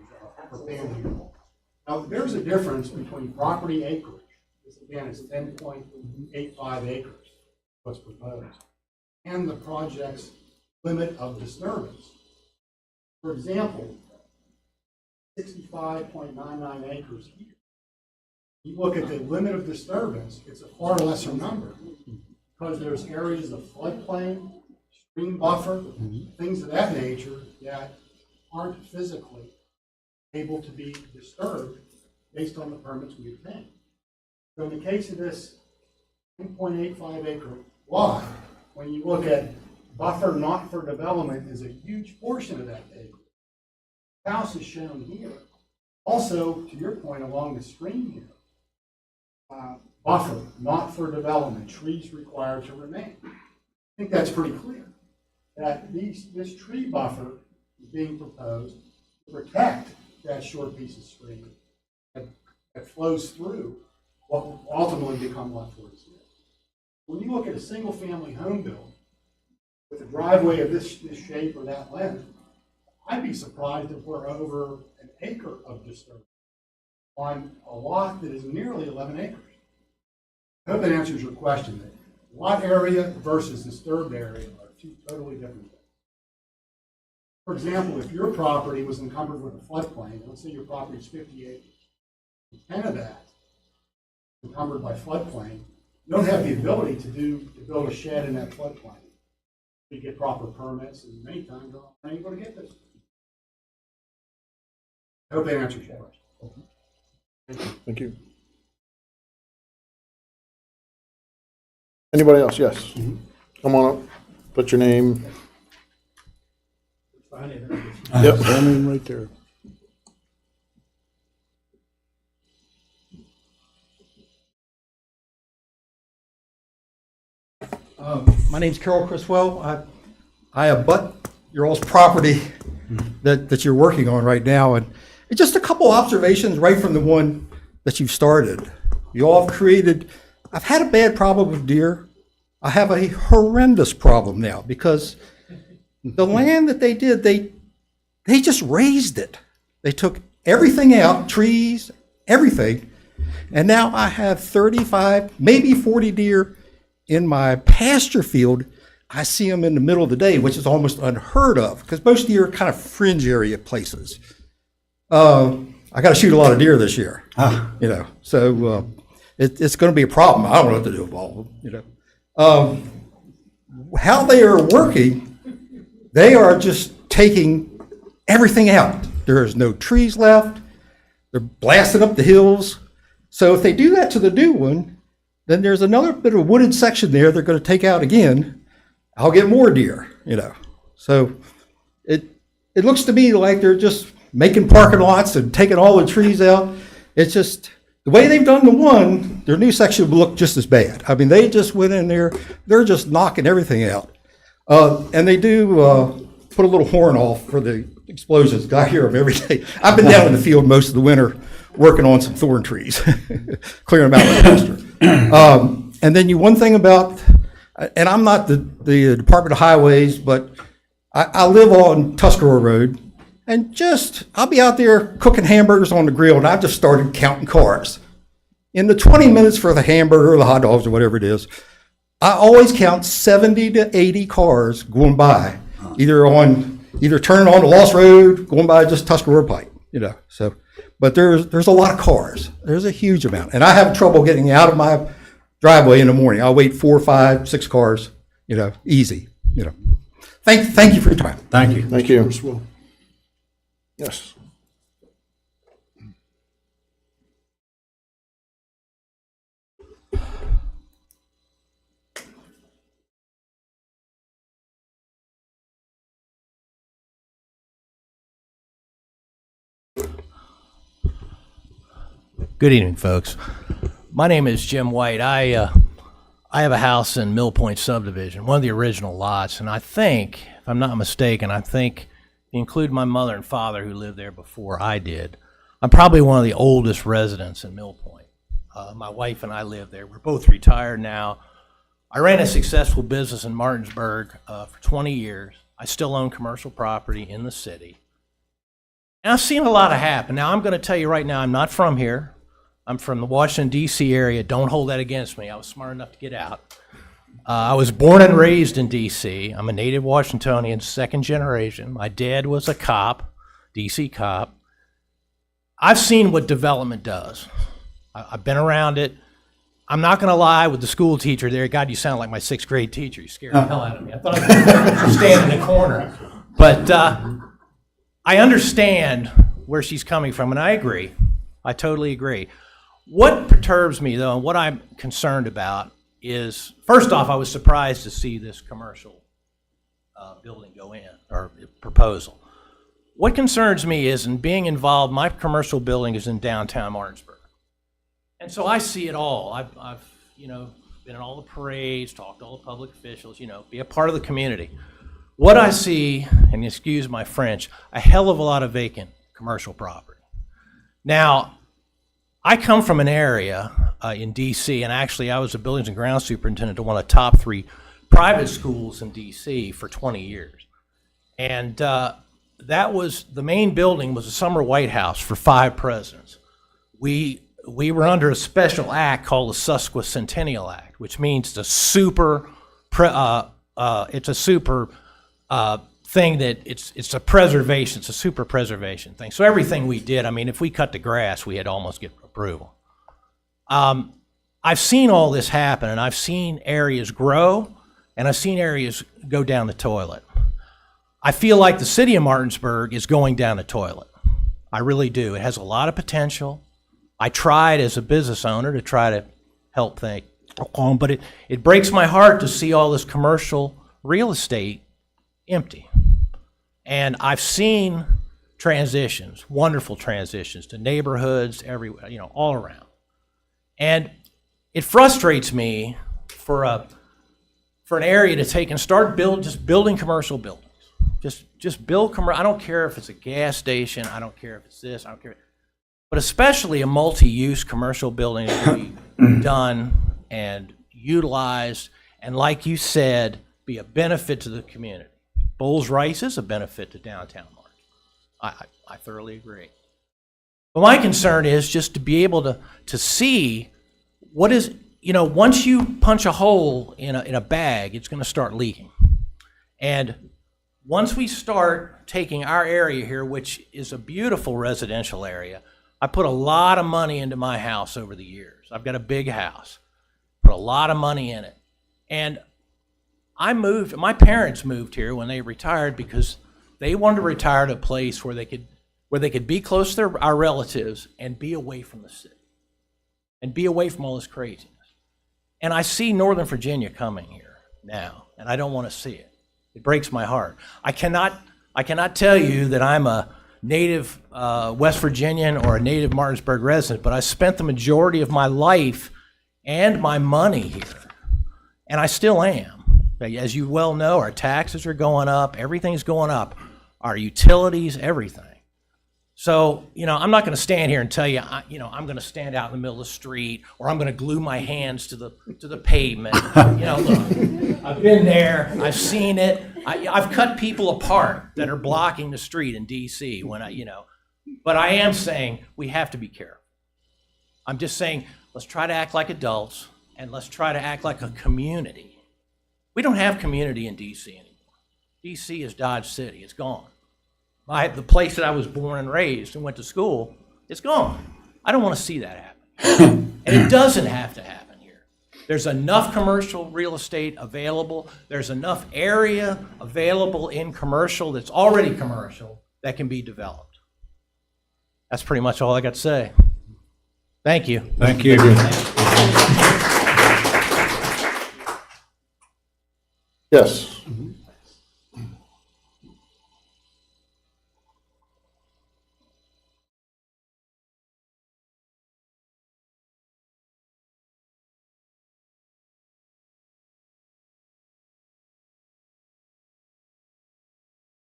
for Panhandle. Now, there's a difference between property acreage. This again is 10.85 acres, what's proposed, and the project's limit of disturbance. For example, 65.99 acres here. You look at the limit of disturbance, it's a far lesser number because there's areas of floodplain, stream buffer, things of that nature that aren't physically able to be disturbed based on the permits we obtain. So in the case of this 10.85 acre lot, when you look at buffer not for development is a huge portion of that acre. House is shown here. Also, to your point, along the stream here, buffer, not for development, trees required to remain. I think that's pretty clear, that this tree buffer is being proposed to protect that short piece of stream that flows through what will ultimately become lot 46. When you look at a single-family home build with a driveway of this shape or that length, I'd be surprised if we're over an acre of disturbance on a lot that is nearly 11 acres. I hope that answers your question. Lot area versus disturbed area are two totally different things. For example, if your property was encumbered with a floodplain, let's say your property is 50 acres, 10 of that is encumbered by floodplain, you don't have the ability to build a shed in that floodplain. You get proper permits, and many times you're not able to get this. I hope that answers your question. Thank you. Anybody else? Yes. Come on up. Put your name. Yep. I mean, right there. My name's Carol Criswell. I abut your all's property that you're working on right now, and just a couple observations right from the one that you've started. You all have created. I've had a bad problem with deer. I have a horrendous problem now because the land that they did, they just raised it. They took everything out, trees, everything, and now I have 35, maybe 40 deer in my pasture field. I see them in the middle of the day, which is almost unheard of because most deer are kind of fringe area places. I got to shoot a lot of deer this year, so it's going to be a problem. I don't know what to do with all of them, How they are working, they are just taking everything out. There is no trees left. They're blasting up the hills. So if they do that to the new one, then there's another bit of wooded section there they're going to take out again. I'll get more deer, So it looks to me like they're just making parking lots and taking all the trees out. It's just the way they've done the one, their new section will look just as bad. I mean, they just went in there, they're just knocking everything out. And they do put a little horn off for the explosions. I hear them every day. I've been down in the field most of the winter working on some thorn trees, clearing them out with a duster. And then one thing about, and I'm not the Department of Highways, but I live on Tuscarora Road, and I'll be out there cooking hamburgers on the grill, and I've just started counting cars. In the 20 minutes for the hamburger or the hot dogs or whatever it is, I always count 70 to 80 cars going by, either turning on the Lost Road, going by just Tuscarora Pike, So, but there's a lot of cars. There's a huge amount, and I have trouble getting out of my driveway in the morning. I'll wait 4, 5, 6 cars, easy, Thank you for your time. Thank you. Thank you. Yes. Good evening, folks. My name is Jim White. I have a house in Mill Point subdivision, one of the original lots, and I think, if I'm not mistaken, if you include my mother and father who lived there before I did, I'm probably one of the oldest residents in Mill Point. My wife and I live there. We're both retired now. I ran a successful business in Martinsburg for 20 years. I still own commercial property in the city. And I've seen a lot of happen. Now, I'm going to tell you right now, I'm not from here. I'm from the Washington, D.C. area. Don't hold that against me. I was smart enough to get out. I was born and raised in D.C. I'm a native Washingtonian, second generation. My dad was a cop, D.C. cop. I've seen what development does. I've been around it. I'm not going to lie, with the school teacher there, God, you sound like my 6th grade teacher. You scared the hell out of me. I thought I was standing in the corner. But I understand where she's coming from, and I agree. I totally agree. What perturbs me, though, and what I'm concerned about is, first off, I was surprised to see this commercial building go in, or proposal. What concerns me is, in being involved, my commercial building is in downtown Martinsburg. And so I see it all. I've been in all the parades, talked to all the public officials, be a part of the community. What I see, and excuse my French, a hell of a lot of vacant commercial property. Now, I come from an area in D.C., and actually I was a buildings and grounds superintendent at one of the top 3 private schools in D.C. for 20 years. And that was, the main building was a summer White House for 5 presidents. We were under a special act called the Sesquicentennial Act, which means it's a super thing that it's a preservation, it's a super preservation thing. So everything we did, I mean, if we cut the grass, we had to almost get approval. I've seen all this happen, and I've seen areas grow, and I've seen areas go down the toilet. I feel like the city of Martinsburg is going down the toilet. I really do. It has a lot of potential. I tried as a business owner to try to help things, but it breaks my heart to see all this commercial real estate empty. And I've seen transitions, wonderful transitions to neighborhoods everywhere, all around. And it frustrates me for an area to take and start building commercial buildings. Just build commercial. I don't care if it's a gas station. I don't care if it's this. I don't care. But especially a multi-use commercial building to be done and utilized, and like you said, be a benefit to the community. Bowles Rice is a benefit to downtown Martin. I thoroughly agree. But my concern is just to be able to see what is, once you punch a hole in a bag, it's going to start leaking. And once we start taking our area here, which is a beautiful residential area, I put a lot of money into my house over the years. I've got a big house, put a lot of money in it. And my parents moved here when they retired because they wanted to retire to a place where they could be close to our relatives and be away from the city and be away from all this craziness. And I see Northern Virginia coming here now, and I don't want to see it. It breaks my heart. I cannot tell you that I'm a native West Virginian or a native Martinsburg resident, but I spent the majority of my life and my money here, and I still am. As you well know, our taxes are going up, everything's going up, our utilities, everything. So, I'm not going to stand here and tell you, I'm going to stand out in the middle of the street, or I'm going to glue my hands to the pavement. Look, I've been there, I've seen it. I've cut people apart that are blocking the street in D.C. But I am saying we have to be careful. I'm just saying let's try to act like adults, and let's try to act like a community. We don't have community in D.C. anymore. D.C. is Dodge City. It's gone. The place that I was born and raised and went to school, it's gone. I don't want to see that happen. And it doesn't have to happen here. There's enough commercial real estate available. There's enough area available in commercial that's already commercial that can be developed. That's pretty much all I got to say. Thank you. Thank you. Yes.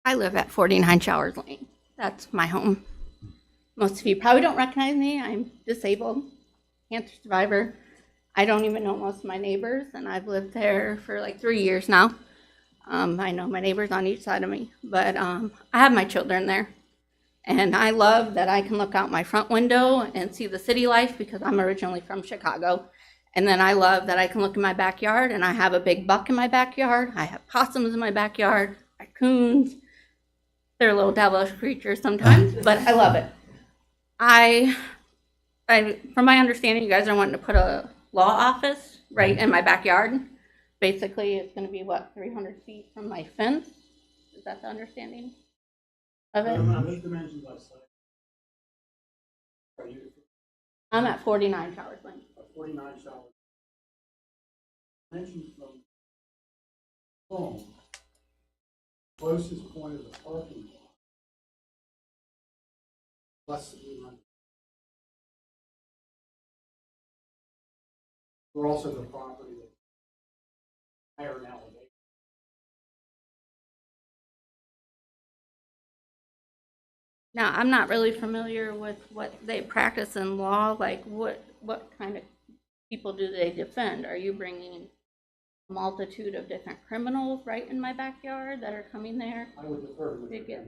I live at 49 Showers Lane. That's my home. Most of you probably don't recognize me. I'm disabled, cancer survivor. I don't even know most of my neighbors, and I've lived there for like 3 years now. I know my neighbors on each side of me, but I have my children there. And I love that I can look out my front window and see the city life because I'm originally from Chicago. And then I love that I can look in my backyard, and I have a big buck in my backyard. I have possums in my backyard, raccoons. They're little devilish creatures sometimes, but I love it. From my understanding, you guys are wanting to put a law office right in my backyard. Basically, it's going to be, 300 feet from my fence? Is that the understanding of it? I'm at 49 Showers Lane. 49 Showers. Mentioned from home, closest point of the parking lot, less than 300. We're also the property that's higher in elevation. Now, I'm not really familiar with what they practice in law, like what kind of people do they defend? Are you bringing a multitude of different criminals right in my backyard that are coming there? I would defer to to get,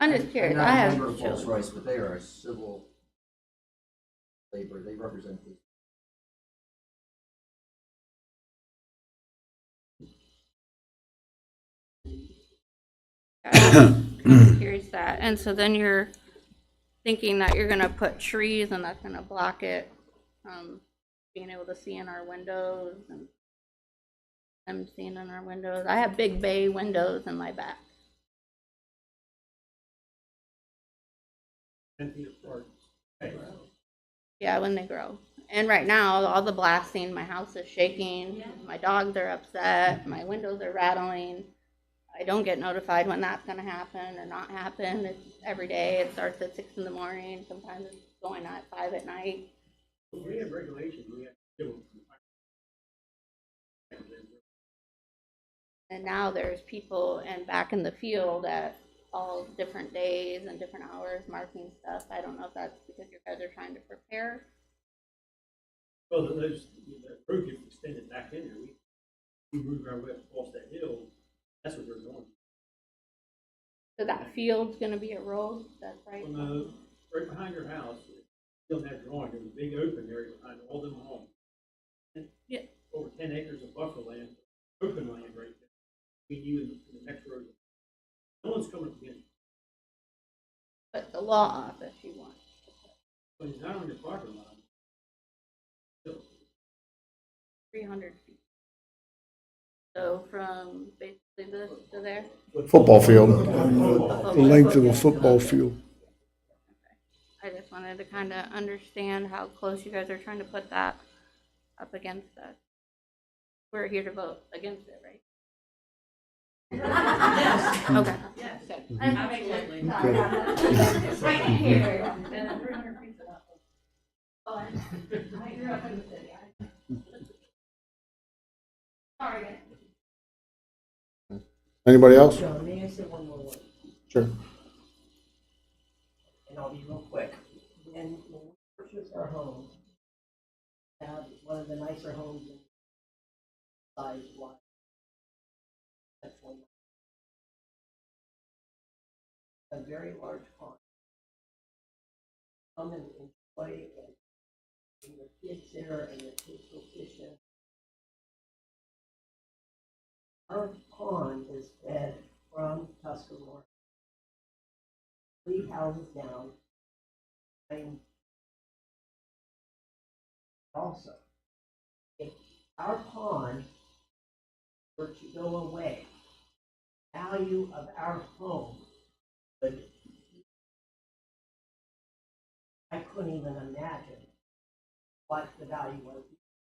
I'm just curious. I'm not I a have member of Falls children. Rice, but they are a civil labor. They represent the Here's that. And so then you're thinking that you're gonna put trees and that's gonna block it from being able to see in our windows and them seeing in our windows. I have big bay windows in my back. 10 feet apart. Hey, Yeah, when they grow. And right now, all the blasting, my house is shaking, my dogs are upset, my windows are rattling. I don't get notified when that's gonna happen or not happen. It's every day. It starts at 6 in the morning. Sometimes it's going on at 5 at night. we have regulations. We have to do. And now there's people and back in the field at all different days and different hours marking stuff. I don't know if that's because you guys are trying to prepare. Well, the road gets extended back in there. We moved our way across that hill. That's what they're doing. So that field's gonna be a road, that's right? Right behind your house, still that drawing, there's a big open area behind all them homes. And Yeah. over 10 acres of buffer land, open land right there. Between you and the next road. No one's coming to get it. But the law office you want. But it's not on your property line. So, 300 feet. So from basically this to there? Football field. The length of a football field. I just wanted to kind of understand how close you guys are trying to put that up against us. We're here to vote against it, right? Yes. Okay. Yes. Good. Absolutely. Right here. And then 300 feet of that. Oh, I grew up in the city. Sorry. Anybody else? John, may I say one more word? Sure. And I'll be real quick. When we purchased our home, had one of the nicer homes in size wise. That's one. A very large pond. Come and enjoy and bring your kids there and your kids go fishing. Our pond is fed from Tuscarora. 3 houses down. And also, if our pond were to go away, value of our home would, I couldn't even imagine what the value was.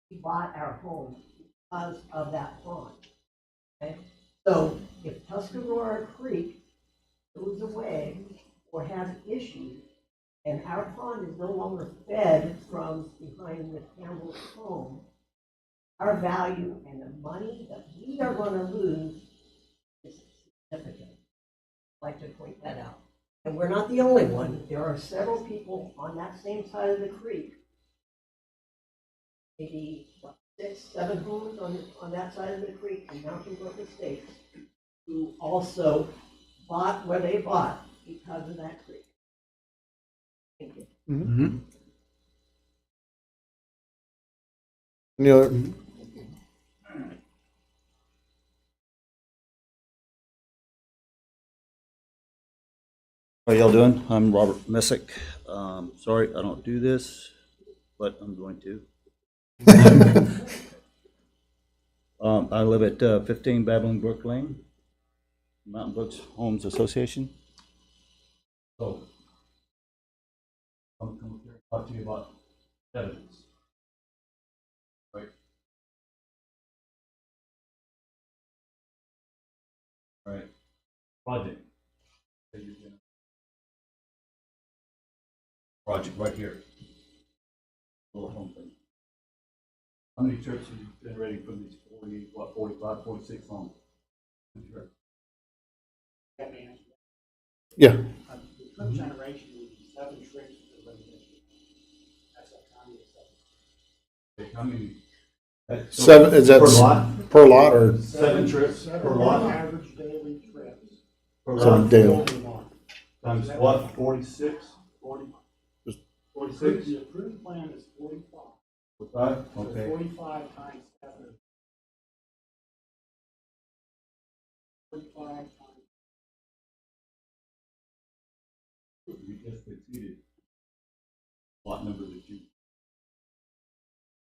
We bought our home because of that pond. Okay? So if Tuscarora Creek goes away or has issues, and our pond is no longer fed from behind the Campbell's home, our value and the money that we are going to lose is significant. I'd like to point that out. And we're not the only one. There are several people on that same side of the creek. Maybe 6, 7 homes on that side of the creek in Mountain Brook Estates who also bought where they bought because of that creek. Thank you. Mm-hmm. Any other? How y'all doing? I'm Robert Messick. Sorry, I don't do this, but I'm going to. I live at 15 Babbling Brook Lane, Mountain Brooks Homes Association. So, I'm coming here to talk to you about evidence. Right. Right. Project. Project right here. Little home thing. How many trips have you generated from these 45, 46 homes? Yeah. The generation would be 7 trips to the residential. That's how common it's. How many? 7, is that? Per lot? per lot or? 7 trips per lot. Average daily trips. Per Seven lot. daily. Times what, 46? 40? 46? The approved plan is 45. 45? So Okay. 45 times 7. 45 times. You just exceeded lot number that you,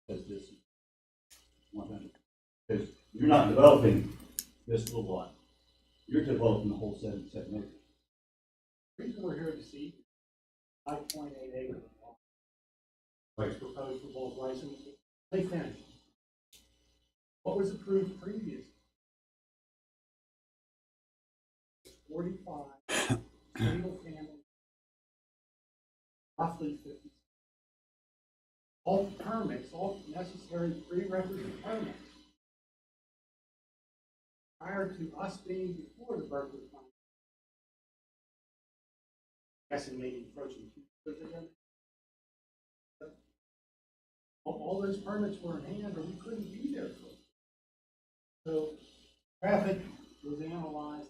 as this is 100. Because you're not developing this little lot. You're developing the whole 7 acres. The reason we're here to see 5.8 acres of lot. Right. It's proposed for both license. They finished. What was approved previously? 45 single family, roughly 50. All permits, all necessary prerequisite permits. Prior to us being before the Berkeley plan. Guessing maybe approaching 2 years ago. All those permits were in hand, or we couldn't be there for it. So traffic was analyzed.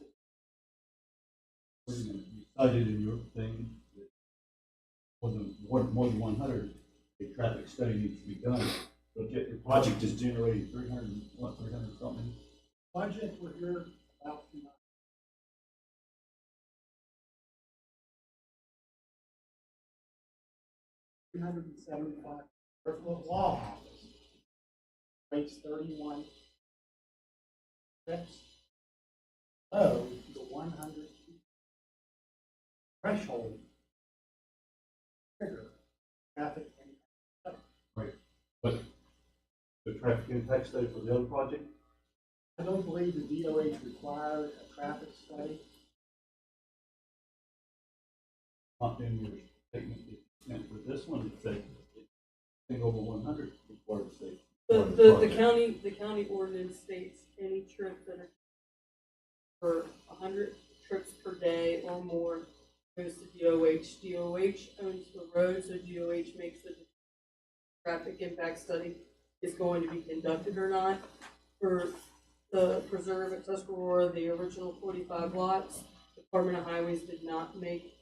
You cited in your thing that more than 100, a traffic study needs to be done. But yet your project is generating 300 something. Budget, we're here about 2 months. $375 square foot law office. Rates 31 trips. Oh, the 100 threshold. Trigger traffic impact. Right. But the traffic impact study for the other project? I don't believe the DOH required a traffic study. Not in your statement, and for this one, it said anything over 100 required state. The county ordinance states any trip that are for 100 trips per day or more goes to DOH. DOH owns the road, so DOH makes the traffic impact study is going to be conducted or not. For the preserve at Tuscarora, the original 45 lots, the Department of Highways did not make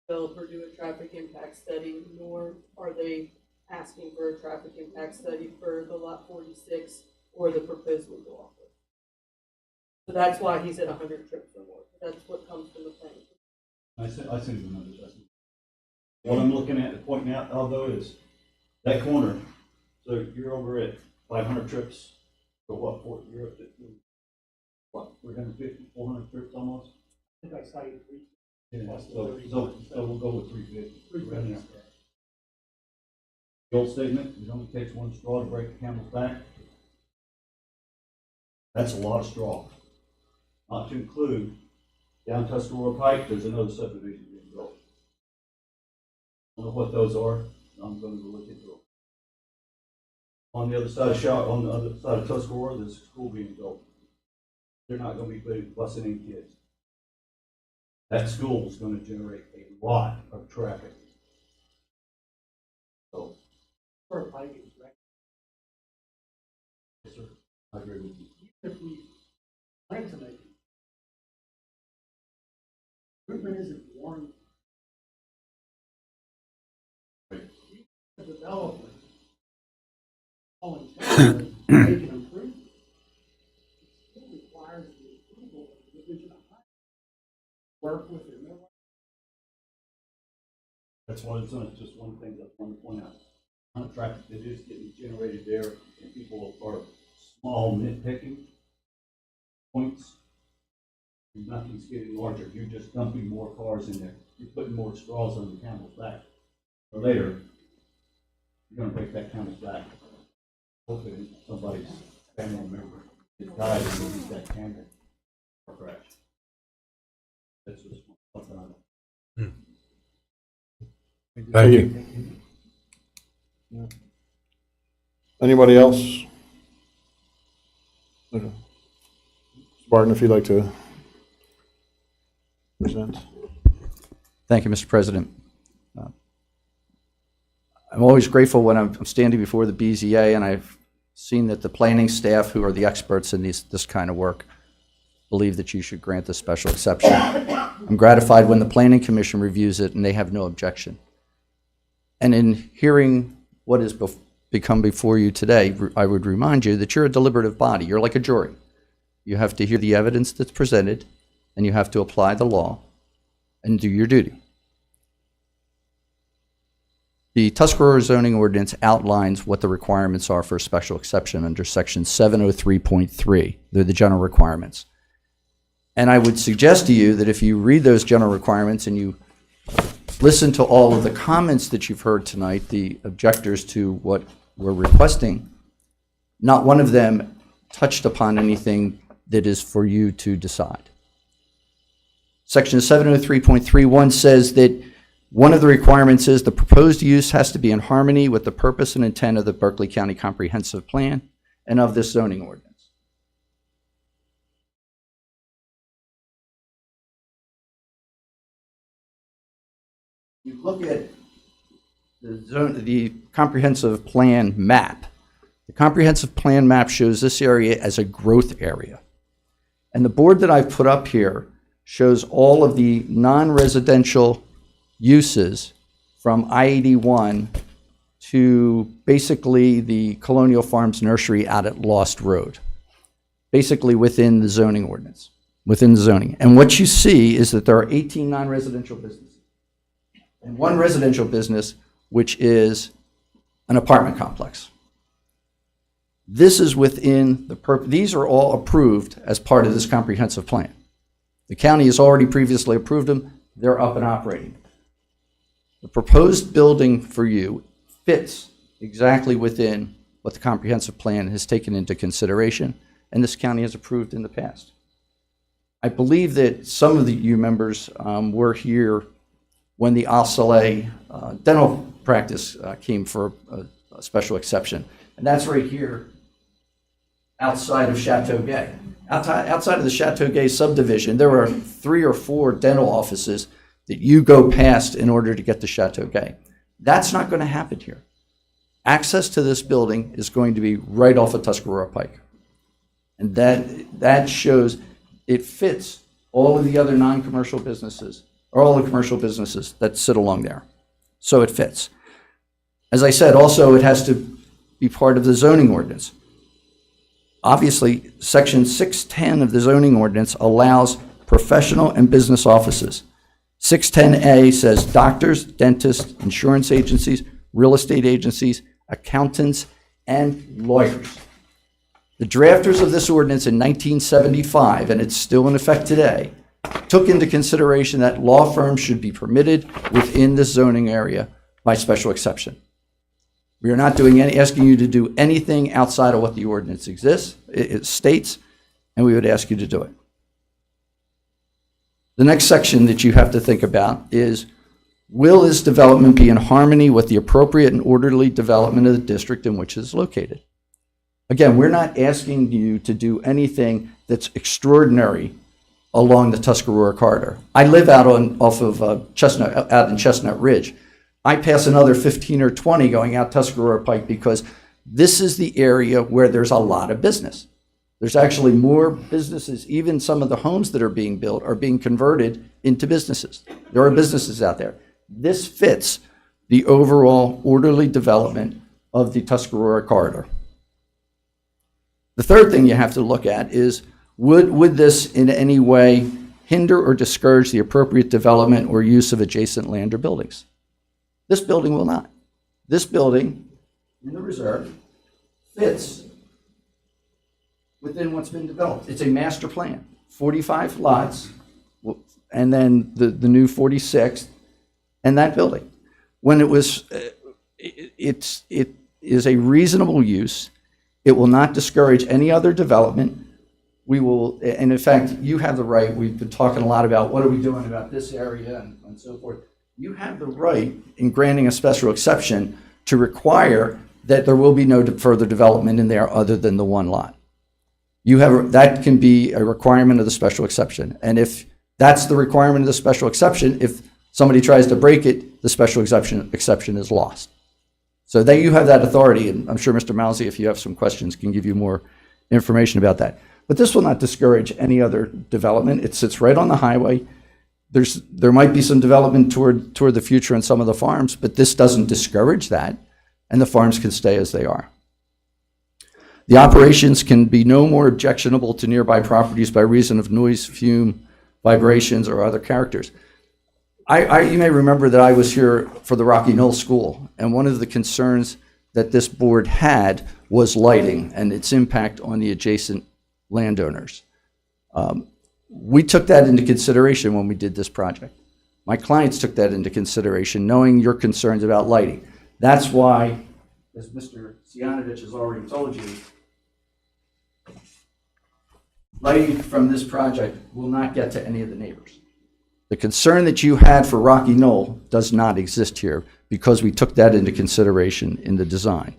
developer do a traffic impact study, nor are they asking for a traffic impact study for the lot 46 or the proposed legal office. So that's why he said 100 trips or more. That's what comes from the plan. I see the numbers. What I'm looking at and pointing out, although, is that corner. So you're over at 500 trips. So what? You're up to what? 350, 400 trips almost. I think I cited 3. Yeah. So we'll go with 350. Right now. The old statement: it only takes one straw to break the camel's back. That's a lot of straw. Not to include down Tuscarora Pike, there's another subdivision being built. I don't know what those are. I'm going to go look into them. On the other side of Tuscarora, there's a school being built. They're not going to be busing in kids. That school is going to generate a lot of traffic. So, For a Pike is right. yes, sir, I agree with you. If we plan to make it, improvement isn't warranted. The development, voluntarily make an improvement. It still requires the approval of the division of highway. Work within their. That's why it's just one thing that I want to point out. The amount of traffic that is getting generated there, and people are small nitpicking points. Nothing's getting larger. You're just dumping more cars in there. You're putting more straws on the camel's back. Or later, you're going to break that camel's back. Hopefully, somebody's family member has died and uses that camel or crash. That's just something I know. Thank you. Anybody else? Okay. Barton, if you'd like to present. Thank you, Mr. President. I'm always grateful when I'm standing before the BZA and I've seen that the planning staff, who are the experts in this kind of work, believe that you should grant the special exception. I'm gratified when the Planning Commission reviews it and they have no objection. And in hearing what has become before you today, I would remind you that you're a deliberative body. You're like a jury. You have to hear the evidence that's presented, and you have to apply the law and do your duty. The Tuscarora zoning ordinance outlines what the requirements are for a special exception under section 703.3. They're the general requirements. And I would suggest to you that if you read those general requirements and you listen to all of the comments that you've heard tonight, the objectors to what we're requesting, not one of them touched upon anything that is for you to decide. Section 703.31 says that one of the requirements is the proposed use has to be in harmony with the purpose and intent of the Berkeley County Comprehensive Plan and of this zoning ordinance. You look at the comprehensive plan map. The comprehensive plan map shows this area as a growth area. And the board that I've put up here shows all of the non-residential uses from I-81 to basically the Colonial Farms Nursery out at Lost Road, basically within the zoning ordinance, within the zoning. And what you see is that there are 18 non-residential businesses and one residential business, which is an apartment complex. This is within the these are all approved as part of this comprehensive plan. The county has already previously approved them. They're up and operating. The proposed building for you fits exactly within what the comprehensive plan has taken into consideration, and this county has approved in the past. I believe that some of you members were here when the Al Saleh dental practice came for a special exception. And that's right here outside of Chateau Gay. Outside of the Chateau Gay subdivision, there are 3 or 4 dental offices that you go past in order to get to Chateau Gay. That's not going to happen here. Access to this building is going to be right off of Tuscarora Pike. And that shows it fits all of the other non-commercial businesses, or all the commercial businesses that sit along there. So it fits. As I said, also it has to be part of the zoning ordinance. Obviously, section 610 of the zoning ordinance allows professional and business offices. 610A says doctors, dentists, insurance agencies, real estate agencies, accountants, and lawyers. The drafters of this ordinance in 1975, and it's still in effect today, took into consideration that law firms should be permitted within this zoning area by special exception. We are not asking you to do anything outside of what the ordinance it states, and we would ask you to do it. The next section that you have to think about is, will this development be in harmony with the appropriate and orderly development of the district in which it is located? Again, we're not asking you to do anything that's extraordinary along the Tuscarora corridor. I live out in Chestnut Ridge. I pass another 15 or 20 going out Tuscarora Pike because this is the area where there's a lot of business. There's actually more businesses. Even some of the homes that are being built are being converted into businesses. There are businesses out there. This fits the overall orderly development of the Tuscarora corridor. The third thing you have to look at is, would this in any way hinder or discourage the appropriate development or use of adjacent land or buildings? This building will not. This building in the reserve fits within what's been developed. It's a master plan, 45 lots, and then the new 46, and that building. When it was, it is a reasonable use. It will not discourage any other development. We will, and in fact, you have the right. We've been talking a lot about what are we doing about this area and so forth. You have the right in granting a special exception to require that there will be no further development in there other than the one lot. That can be a requirement of the special exception. And if that's the requirement of the special exception, if somebody tries to break it, the special exception is lost. So that you have that authority, and I'm sure Mr. Mousy, if you have some questions, can give you more information about that. But this will not discourage any other development. It sits right on the highway. There might be some development toward the future in some of the farms, but this doesn't discourage that, and the farms can stay as they are. The operations can be no more objectionable to nearby properties by reason of noise, fume, vibrations, or other characters. You may remember that I was here for the Rocky Knoll School, and one of the concerns that this board had was lighting and its impact on the adjacent landowners. We took that into consideration when we did this project. My clients took that into consideration, knowing your concerns about lighting. That's why, as Mr. Sianovich has already told you, lighting from this project will not get to any of the neighbors. The concern that you had for Rocky Knoll does not exist here because we took that into consideration in the design.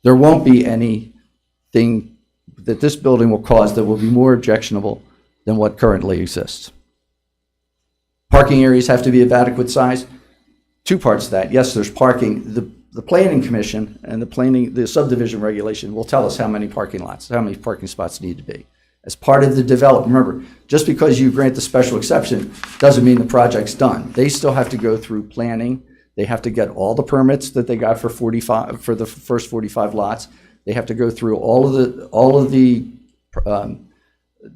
There won't be anything that this building will cause that will be more objectionable than what currently exists. Parking areas have to be of adequate size. Two parts to that. Yes, there's parking. The planning commission and the subdivision regulation will tell us how many parking spots need to be. As part of the development, remember, just because you grant the special exception doesn't mean the project's done. They still have to go through planning. They have to get all the permits that they got for the first 45 lots. They have to go through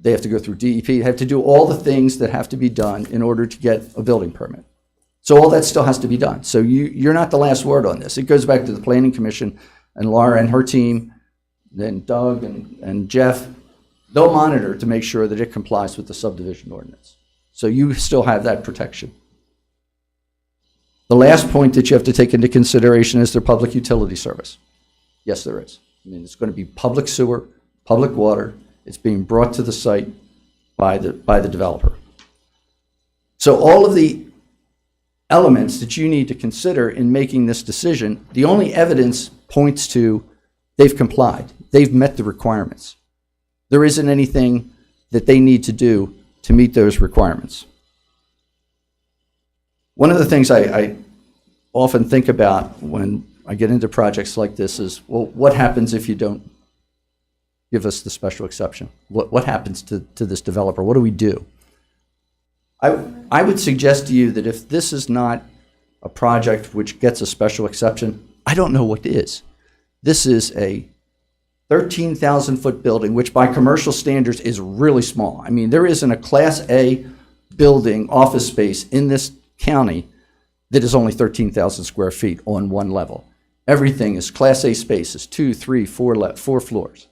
they have to go through DEP. They have to do all the things that have to be done in order to get a building permit. So all that still has to be done. So you're not the last word on this. It goes back to the planning commission and Laura and her team, then Doug and Jeff. They'll monitor to make sure that it complies with the subdivision ordinance. So you still have that protection. The last point that you have to take into consideration is their public utility service. Yes, there is. I mean, it's going to be public sewer, public water. It's being brought to the site by the developer. So all of the elements that you need to consider in making this decision, the only evidence points to they've complied. They've met the requirements. There isn't anything that they need to do to meet those requirements. One of the things I often think about when I get into projects like this is, well, what happens if you don't give us the special exception? What happens to this developer? What do we do? I would suggest to you that if this is not a project which gets a special exception, I don't know what is. This is a 13,000-foot building, which by commercial standards is really small. I mean, there isn't a Class A building, office space in this county that is only 13,000 square feet on one level. Everything is Class A spaces, 2, 3, 4 floors.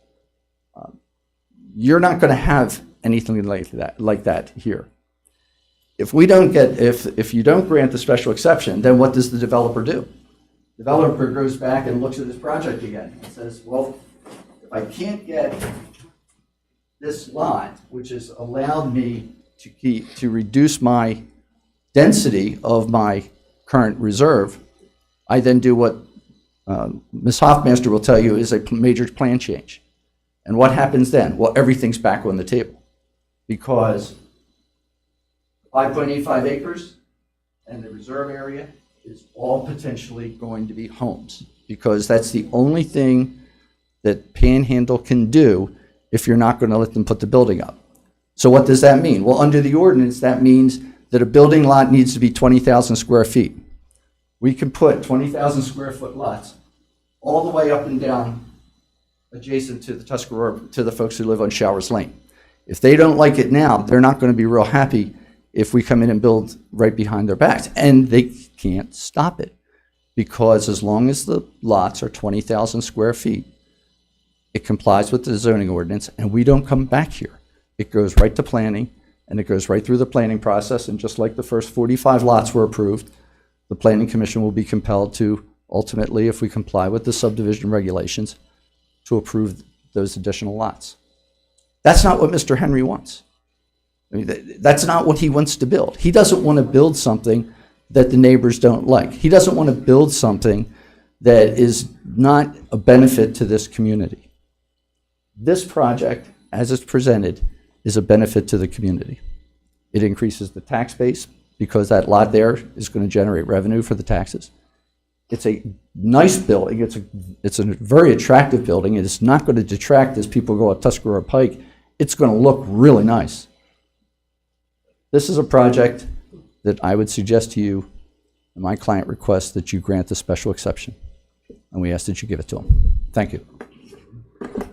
You're not going to have anything like that here. If you don't grant the special exception, then what does the developer do? The developer goes back and looks at his project again and says, well, if I can't get this lot, which has allowed me to reduce my density of my current reserve, I then do what Ms. Hoffmaster will tell you is a major plan change. And what happens then? Well, everything's back on the table because 5.85 acres and the reserve area is all potentially going to be homes because that's the only thing that Panhandle can do if you're not going to let them put the building up. So what does that mean? Well, under the ordinance, that means that a building lot needs to be 20,000 square feet. We can put 20,000 square foot lots all the way up and down adjacent to the Tuscarora, to the folks who live on Showers Lane. If they don't like it now, they're not going to be real happy if we come in and build right behind their backs. And they can't stop it because as long as the lots are 20,000 square feet, it complies with the zoning ordinance and we don't come back here. It goes right to planning and it goes right through the planning process. And just like the first 45 lots were approved, the planning commission will be compelled to ultimately, if we comply with the subdivision regulations, to approve those additional lots. That's not what Mr. Henry wants. I mean, that's not what he wants to build. He doesn't want to build something that the neighbors don't like. He doesn't want to build something that is not a benefit to this community. This project, as it's presented, is a benefit to the community. It increases the tax base because that lot there is going to generate revenue for the taxes. It's a nice building. It's a very attractive building. It is not going to detract as people go up Tuscarora Pike. It's going to look really nice. This is a project that I would suggest to you, and my client requests that you grant the special exception. And we ask that you give it to them. Thank you.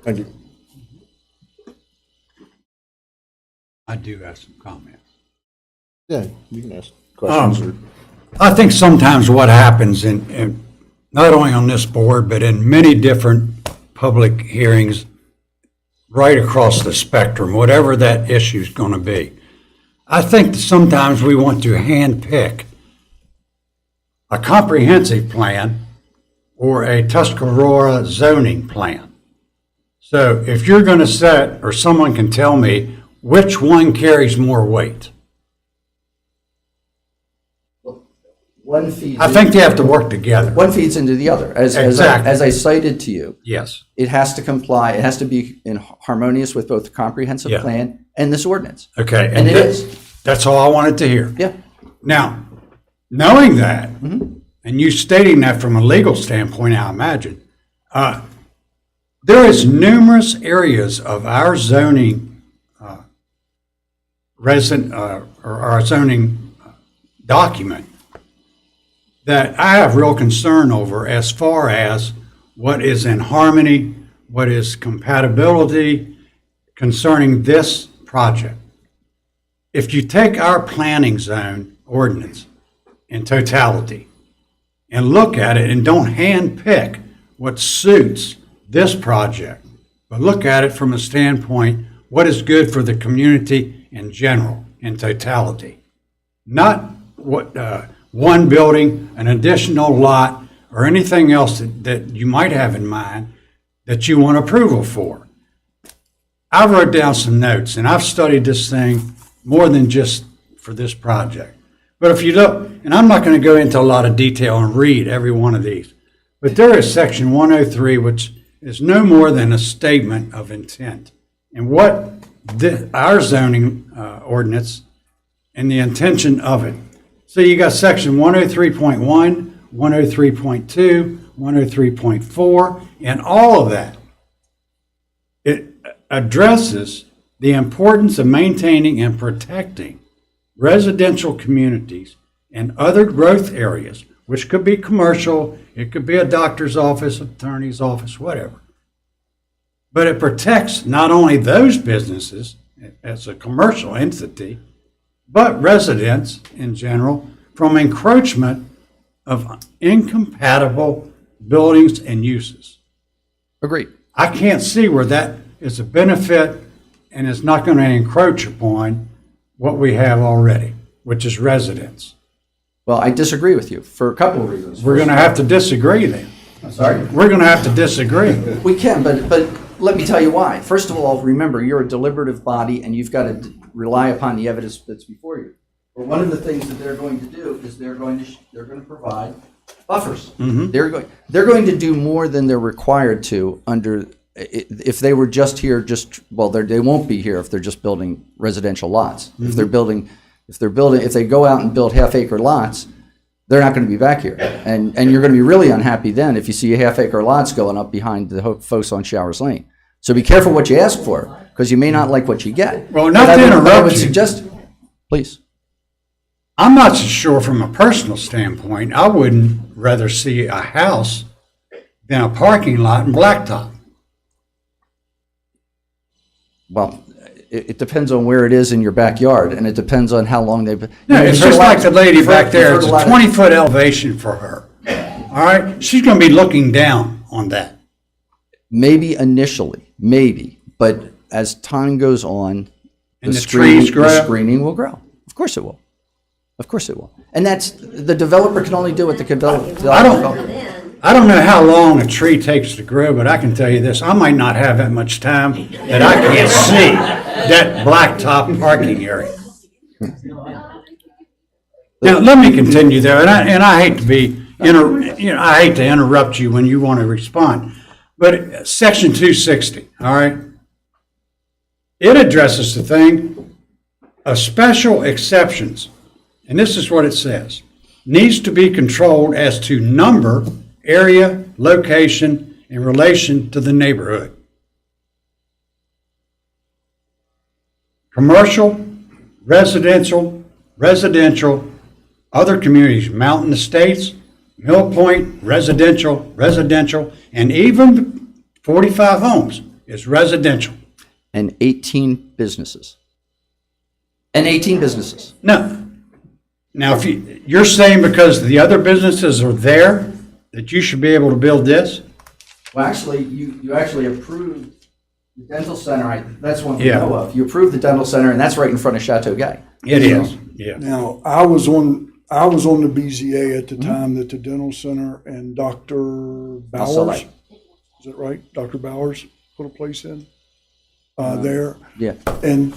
Thank you. I do have some comments. Yeah, you can ask questions. Or I think sometimes what happens in not only on this board, but in many different public hearings right across the spectrum, whatever that issue is going to be. I think that sometimes we want to handpick a comprehensive plan or a Tuscarora zoning plan. So if you're going to set, or someone can tell me which one carries more weight. One feeds I think they have to work together. One feeds into the other. Exactly. As I cited to you, Yes. it has to comply, it has to be harmonious with both the comprehensive Yeah. plan and this ordinance. Okay. And it is. That's all I wanted to hear. Yeah. Now, knowing that, and you stating that from a legal standpoint, I imagine, there is numerous areas of our zoning or our zoning document that I have real concern over as far as what is in harmony, what is compatibility concerning this project. If you take our planning zone ordinance in totality and look at it and don't handpick what suits this project, but look at it from a standpoint, what is good for the community in general, in totality. Not what one building, an additional lot, or anything else that you might have in mind that you want approval for. I wrote down some notes, and I've studied this thing more than just for this project. But if you look, and I'm not going to go into a lot of detail and read every one of these, but there is section 103, which is no more than a statement of intent. And what our zoning ordinance and the intention of it. So you got section 103.1, 103.2, 103.4, and all of that. It addresses the importance of maintaining and protecting residential communities and other growth areas, which could be commercial, it could be a doctor's office, attorney's office, whatever. But it protects not only those businesses as a commercial entity, but residents in general from encroachment of incompatible buildings and uses. Agreed. I can't see where that is a benefit and is not going to encroach upon what we have already, which is residents. Well, I disagree with you for a couple of reasons. We're going to have to disagree then. I'm sorry? We're going to have to disagree. We can, but let me tell you why. First of all, remember, you're a deliberative body and you've got to rely upon the evidence that's before you. But one of the things that they're going to do is they're going to provide buffers. Mhm. They're going to do more than they're required to under, if they were just here, they won't be here if they're just building residential lots. Mhm. If they go out and build half-acre lots, they're not going to be back here. And you're going to be really unhappy then if you see half-acre lots going up behind the folks on Showers Lane. So be careful what you ask for, because you may not like what you get. Well, not to interrupt I would you. suggest, please. I'm not so sure from a personal standpoint, I wouldn't rather see a house than a parking lot in Blacktop. Well, it depends on where it is in your backyard, and it depends on how long they've. No, it's just like the lady back there, it's a 20-foot. 20-foot elevation for her. All right, she's going to be looking down on that. Maybe initially, maybe, but as time goes on, And the trees grow? The screening will grow. Of course it will. Of course it will. And that's, the developer can only do what the developer. I don't know how long a tree takes to grow, but I can tell you this, I might not have that much time that I can't see that blacktop parking area. Now, let me continue there, and I hate to be, I hate to interrupt you when you want to respond, but section 260, all right? It addresses the thing of special exceptions, and this is what it says. needs to be controlled as to number, area, location, in relation to the neighborhood. Commercial, residential, other communities, Mountain Estates, Mill Point, residential, and even 45 homes is residential. And 18 businesses. And 18 businesses. No. Now, if you're saying because the other businesses are there, that you should be able to build this? Well, actually, you actually approved the dental center. That's one we Yeah. know of. You approved the dental center, and that's right in front of Chateau Gay. It is, yeah. Now, I was on the BZA at the time that the dental center and Dr. Bowers, is it right? Dr. Bowers put a place in there. Yeah. And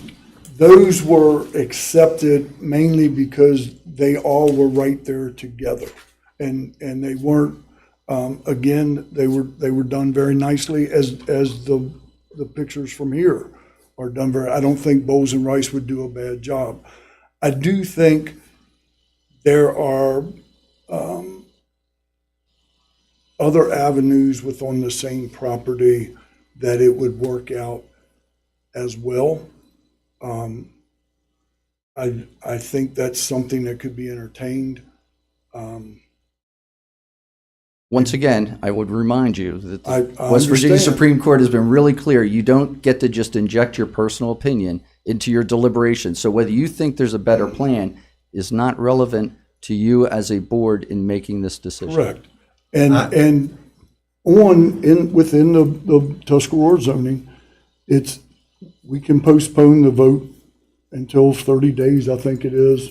those were accepted mainly because they all were right there together. And they weren't, again, they were done very nicely as the pictures from here are done very, I don't think Bowles and Rice would do a bad job. I do think there are other avenues within the same property that it would work out as well. I think that's something that could be entertained. Once again, I would remind you that I the West Virginia understand. Supreme Court has been really clear. You don't get to just inject your personal opinion into your deliberation. So whether you think there's a better plan is not relevant to you as a board in making this decision. Correct. And within the Tuscarora zoning, we can postpone the vote until 30 days, I think it is,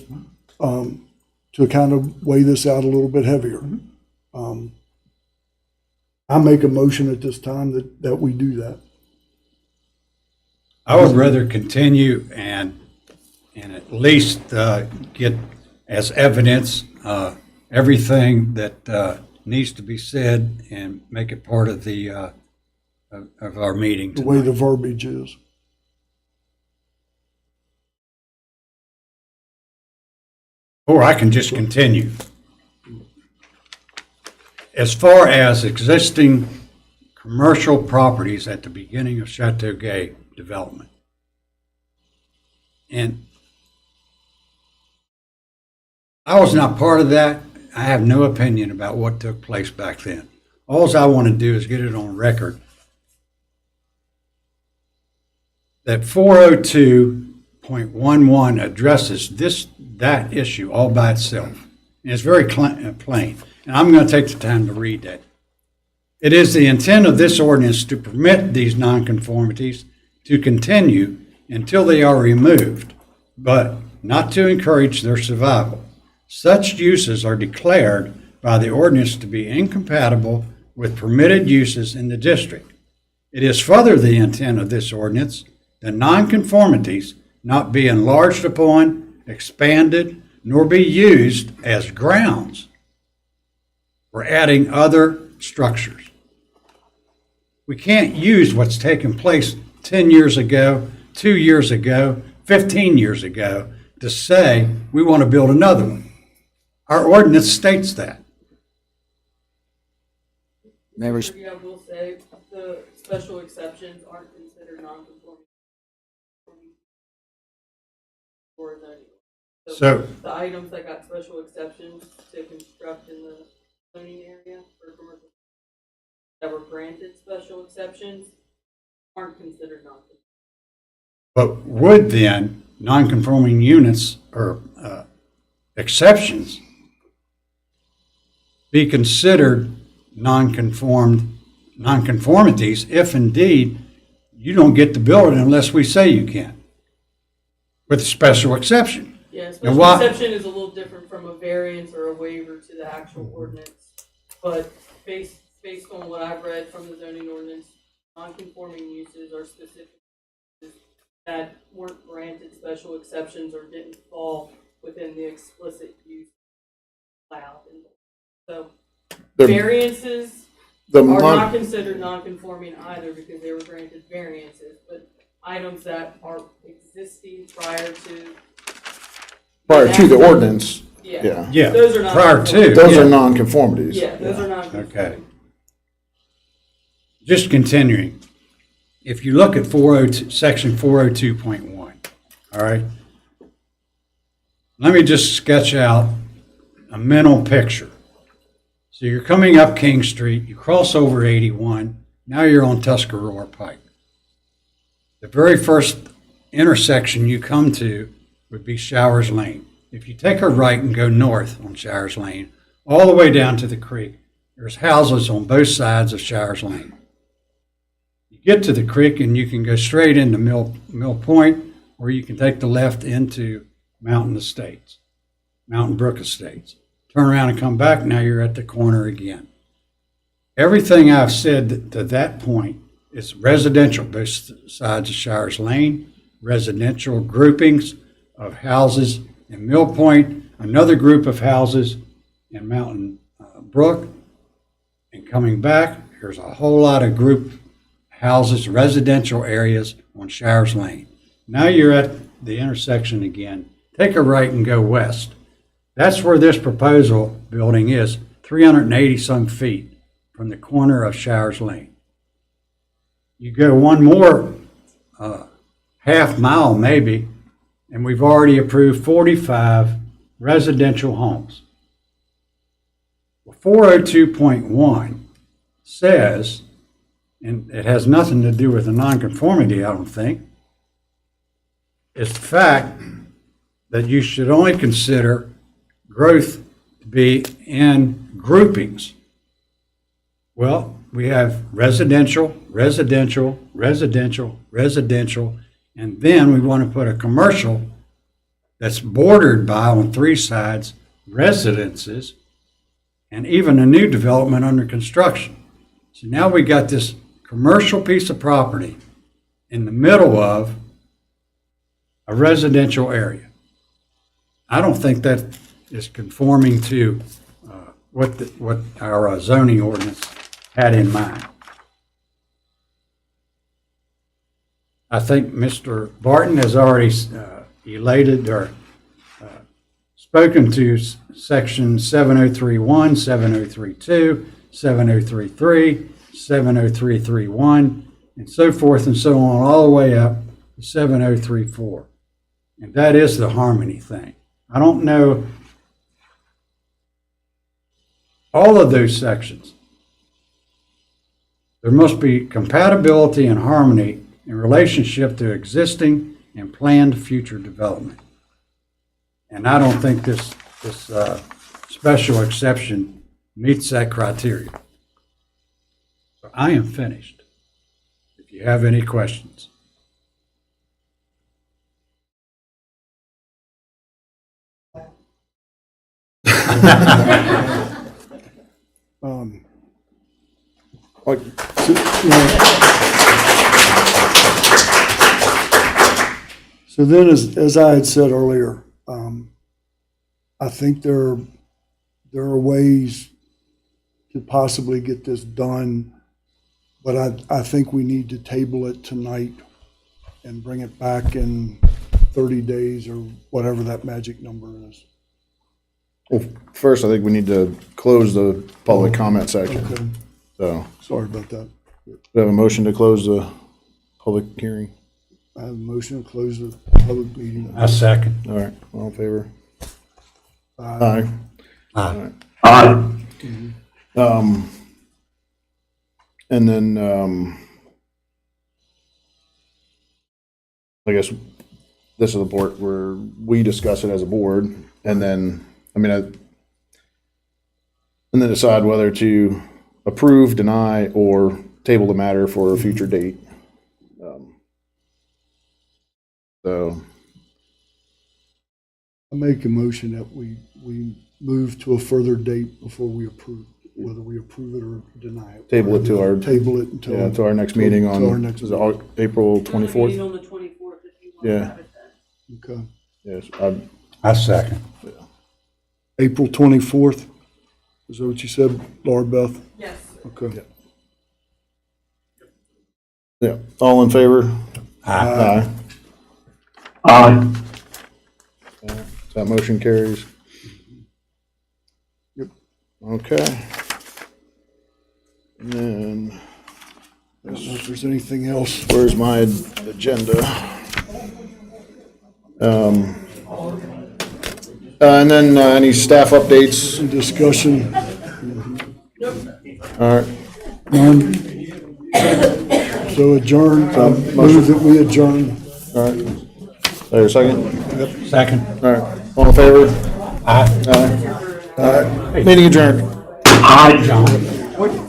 to kind of weigh this out a little bit heavier. I make a motion at this time that we do that. I would rather continue and at least get as evidence everything that needs to be said and make it part of the of our meeting The way tonight. the verbiage is. Or I can just continue. As far as existing commercial properties at the beginning of Chateau Gay development, and I was not part of that. I have no opinion about what took place back then. All I want to do is get it on record that 402.11 addresses that issue all by itself. And it's very plain. And I'm going to take the time to read that. It is the intent of this ordinance to permit these nonconformities to continue until they are removed, but not to encourage their survival. Such uses are declared by the ordinance to be incompatible with permitted uses in the district. It is further the intent of this ordinance that nonconformities not be enlarged upon, expanded, nor be used as grounds for adding other structures. We can't use what's taken place 10 years ago, 2 years ago, 15 years ago to say we want to build another one. Our ordinance states that. Members, Yeah, we'll say the special exceptions aren't considered non-conforming. Or zoning. So- the items that got special exceptions to construct in the zoning area for commercial that were granted special exceptions aren't considered non-conforming. But would then nonconforming units or exceptions be considered nonconformities if indeed you don't get to build it unless we say you can, with a special exception? Yeah, And special why- exception is a little different from a variance or a waiver to the actual ordinance. But based on what I've read from the zoning ordinance, non-conforming uses are specific uses that weren't granted special exceptions or didn't fall within the explicit use allowed. So variances are not considered non-conforming either because they were granted variances, but items that are existing prior to Prior to the ordinance, Yeah. Yeah, Those are not prior to. Those yeah. are nonconformities. Yeah, those are not. Okay. Just continuing. If you look at section 402.1, all right? Let me just sketch out a mental picture. So you're coming up King Street, you cross over 81, now you're on Tuscarora Pike. The very first intersection you come to would be Showers Lane. If you take a right and go north on Showers Lane, all the way down to the creek, there's houses on both sides of Showers Lane. You get to the creek and you can go straight into Mill Point, or you can take the left into Mountain Brook Estates. Turn around and come back, now you're at the corner again. Everything I've said to that point is residential, both sides of Showers Lane, residential groupings of houses in Mill Point, another group of houses in Mountain Brook, and coming back, there's a whole lot of group houses, residential areas on Showers Lane. Now you're at the intersection again. Take a right and go west. That's where this proposal building is, 380-some feet from the corner of Showers Lane. You go one more half mile maybe, and we've already approved 45 residential homes. Well, 402.1 says, and it has nothing to do with the nonconformity, I don't think, it's the fact that you should only consider growth to be in groupings. Well, we have residential, residential, residential, residential, and then we want to put a commercial that's bordered by, on three sides, residences, and even a new development under construction. So now we got this commercial piece of property in the middle of a residential area. I don't think that is conforming to what our zoning ordinance had in mind. I think Mr. Barton has already elated or spoken to section 7031, 7032, 7033, 70331, and so forth and so on, all the way up to 7034. And that is the harmony thing. I don't know all of those sections. There must be compatibility and harmony in relationship to existing and planned future development. And I don't think this special exception meets that criteria. So I am finished. If you have any questions. Like, So then, as I had said earlier, I think there are ways to possibly get this done, but I think we need to table it tonight and bring it back in 30 days or whatever that magic number is. well, first, I think we need to close the public comment section. Okay. So, Sorry about that. we have a motion to close the public hearing. I have a motion to close the public meeting. I second. All right, all in favor? Aye. Aye. Aye. And then, I guess this is the part where we discuss it as a board, and then, and then decide whether to approve, deny, or table the matter for a future date. So, I make a motion that we move to a further date before we approve, whether we approve it or deny it. table it to our, Table it until. yeah, to our next meeting to our on, next is it April 24th? Meeting on the 24th if you want to Yeah. have it then. Okay. Yes, I second. April 24th? Is that what you said, Laura Beth? Yes. Okay. yeah, all in favor? Okay. And then, I don't know if there's anything else. where's my agenda? And then any staff updates? Discussion. All right. None. So adjourn. Move that we adjourn. All right. There, second? Second. All right. All in favor? Aye. Aye. All right. Meeting adjourned. Aye.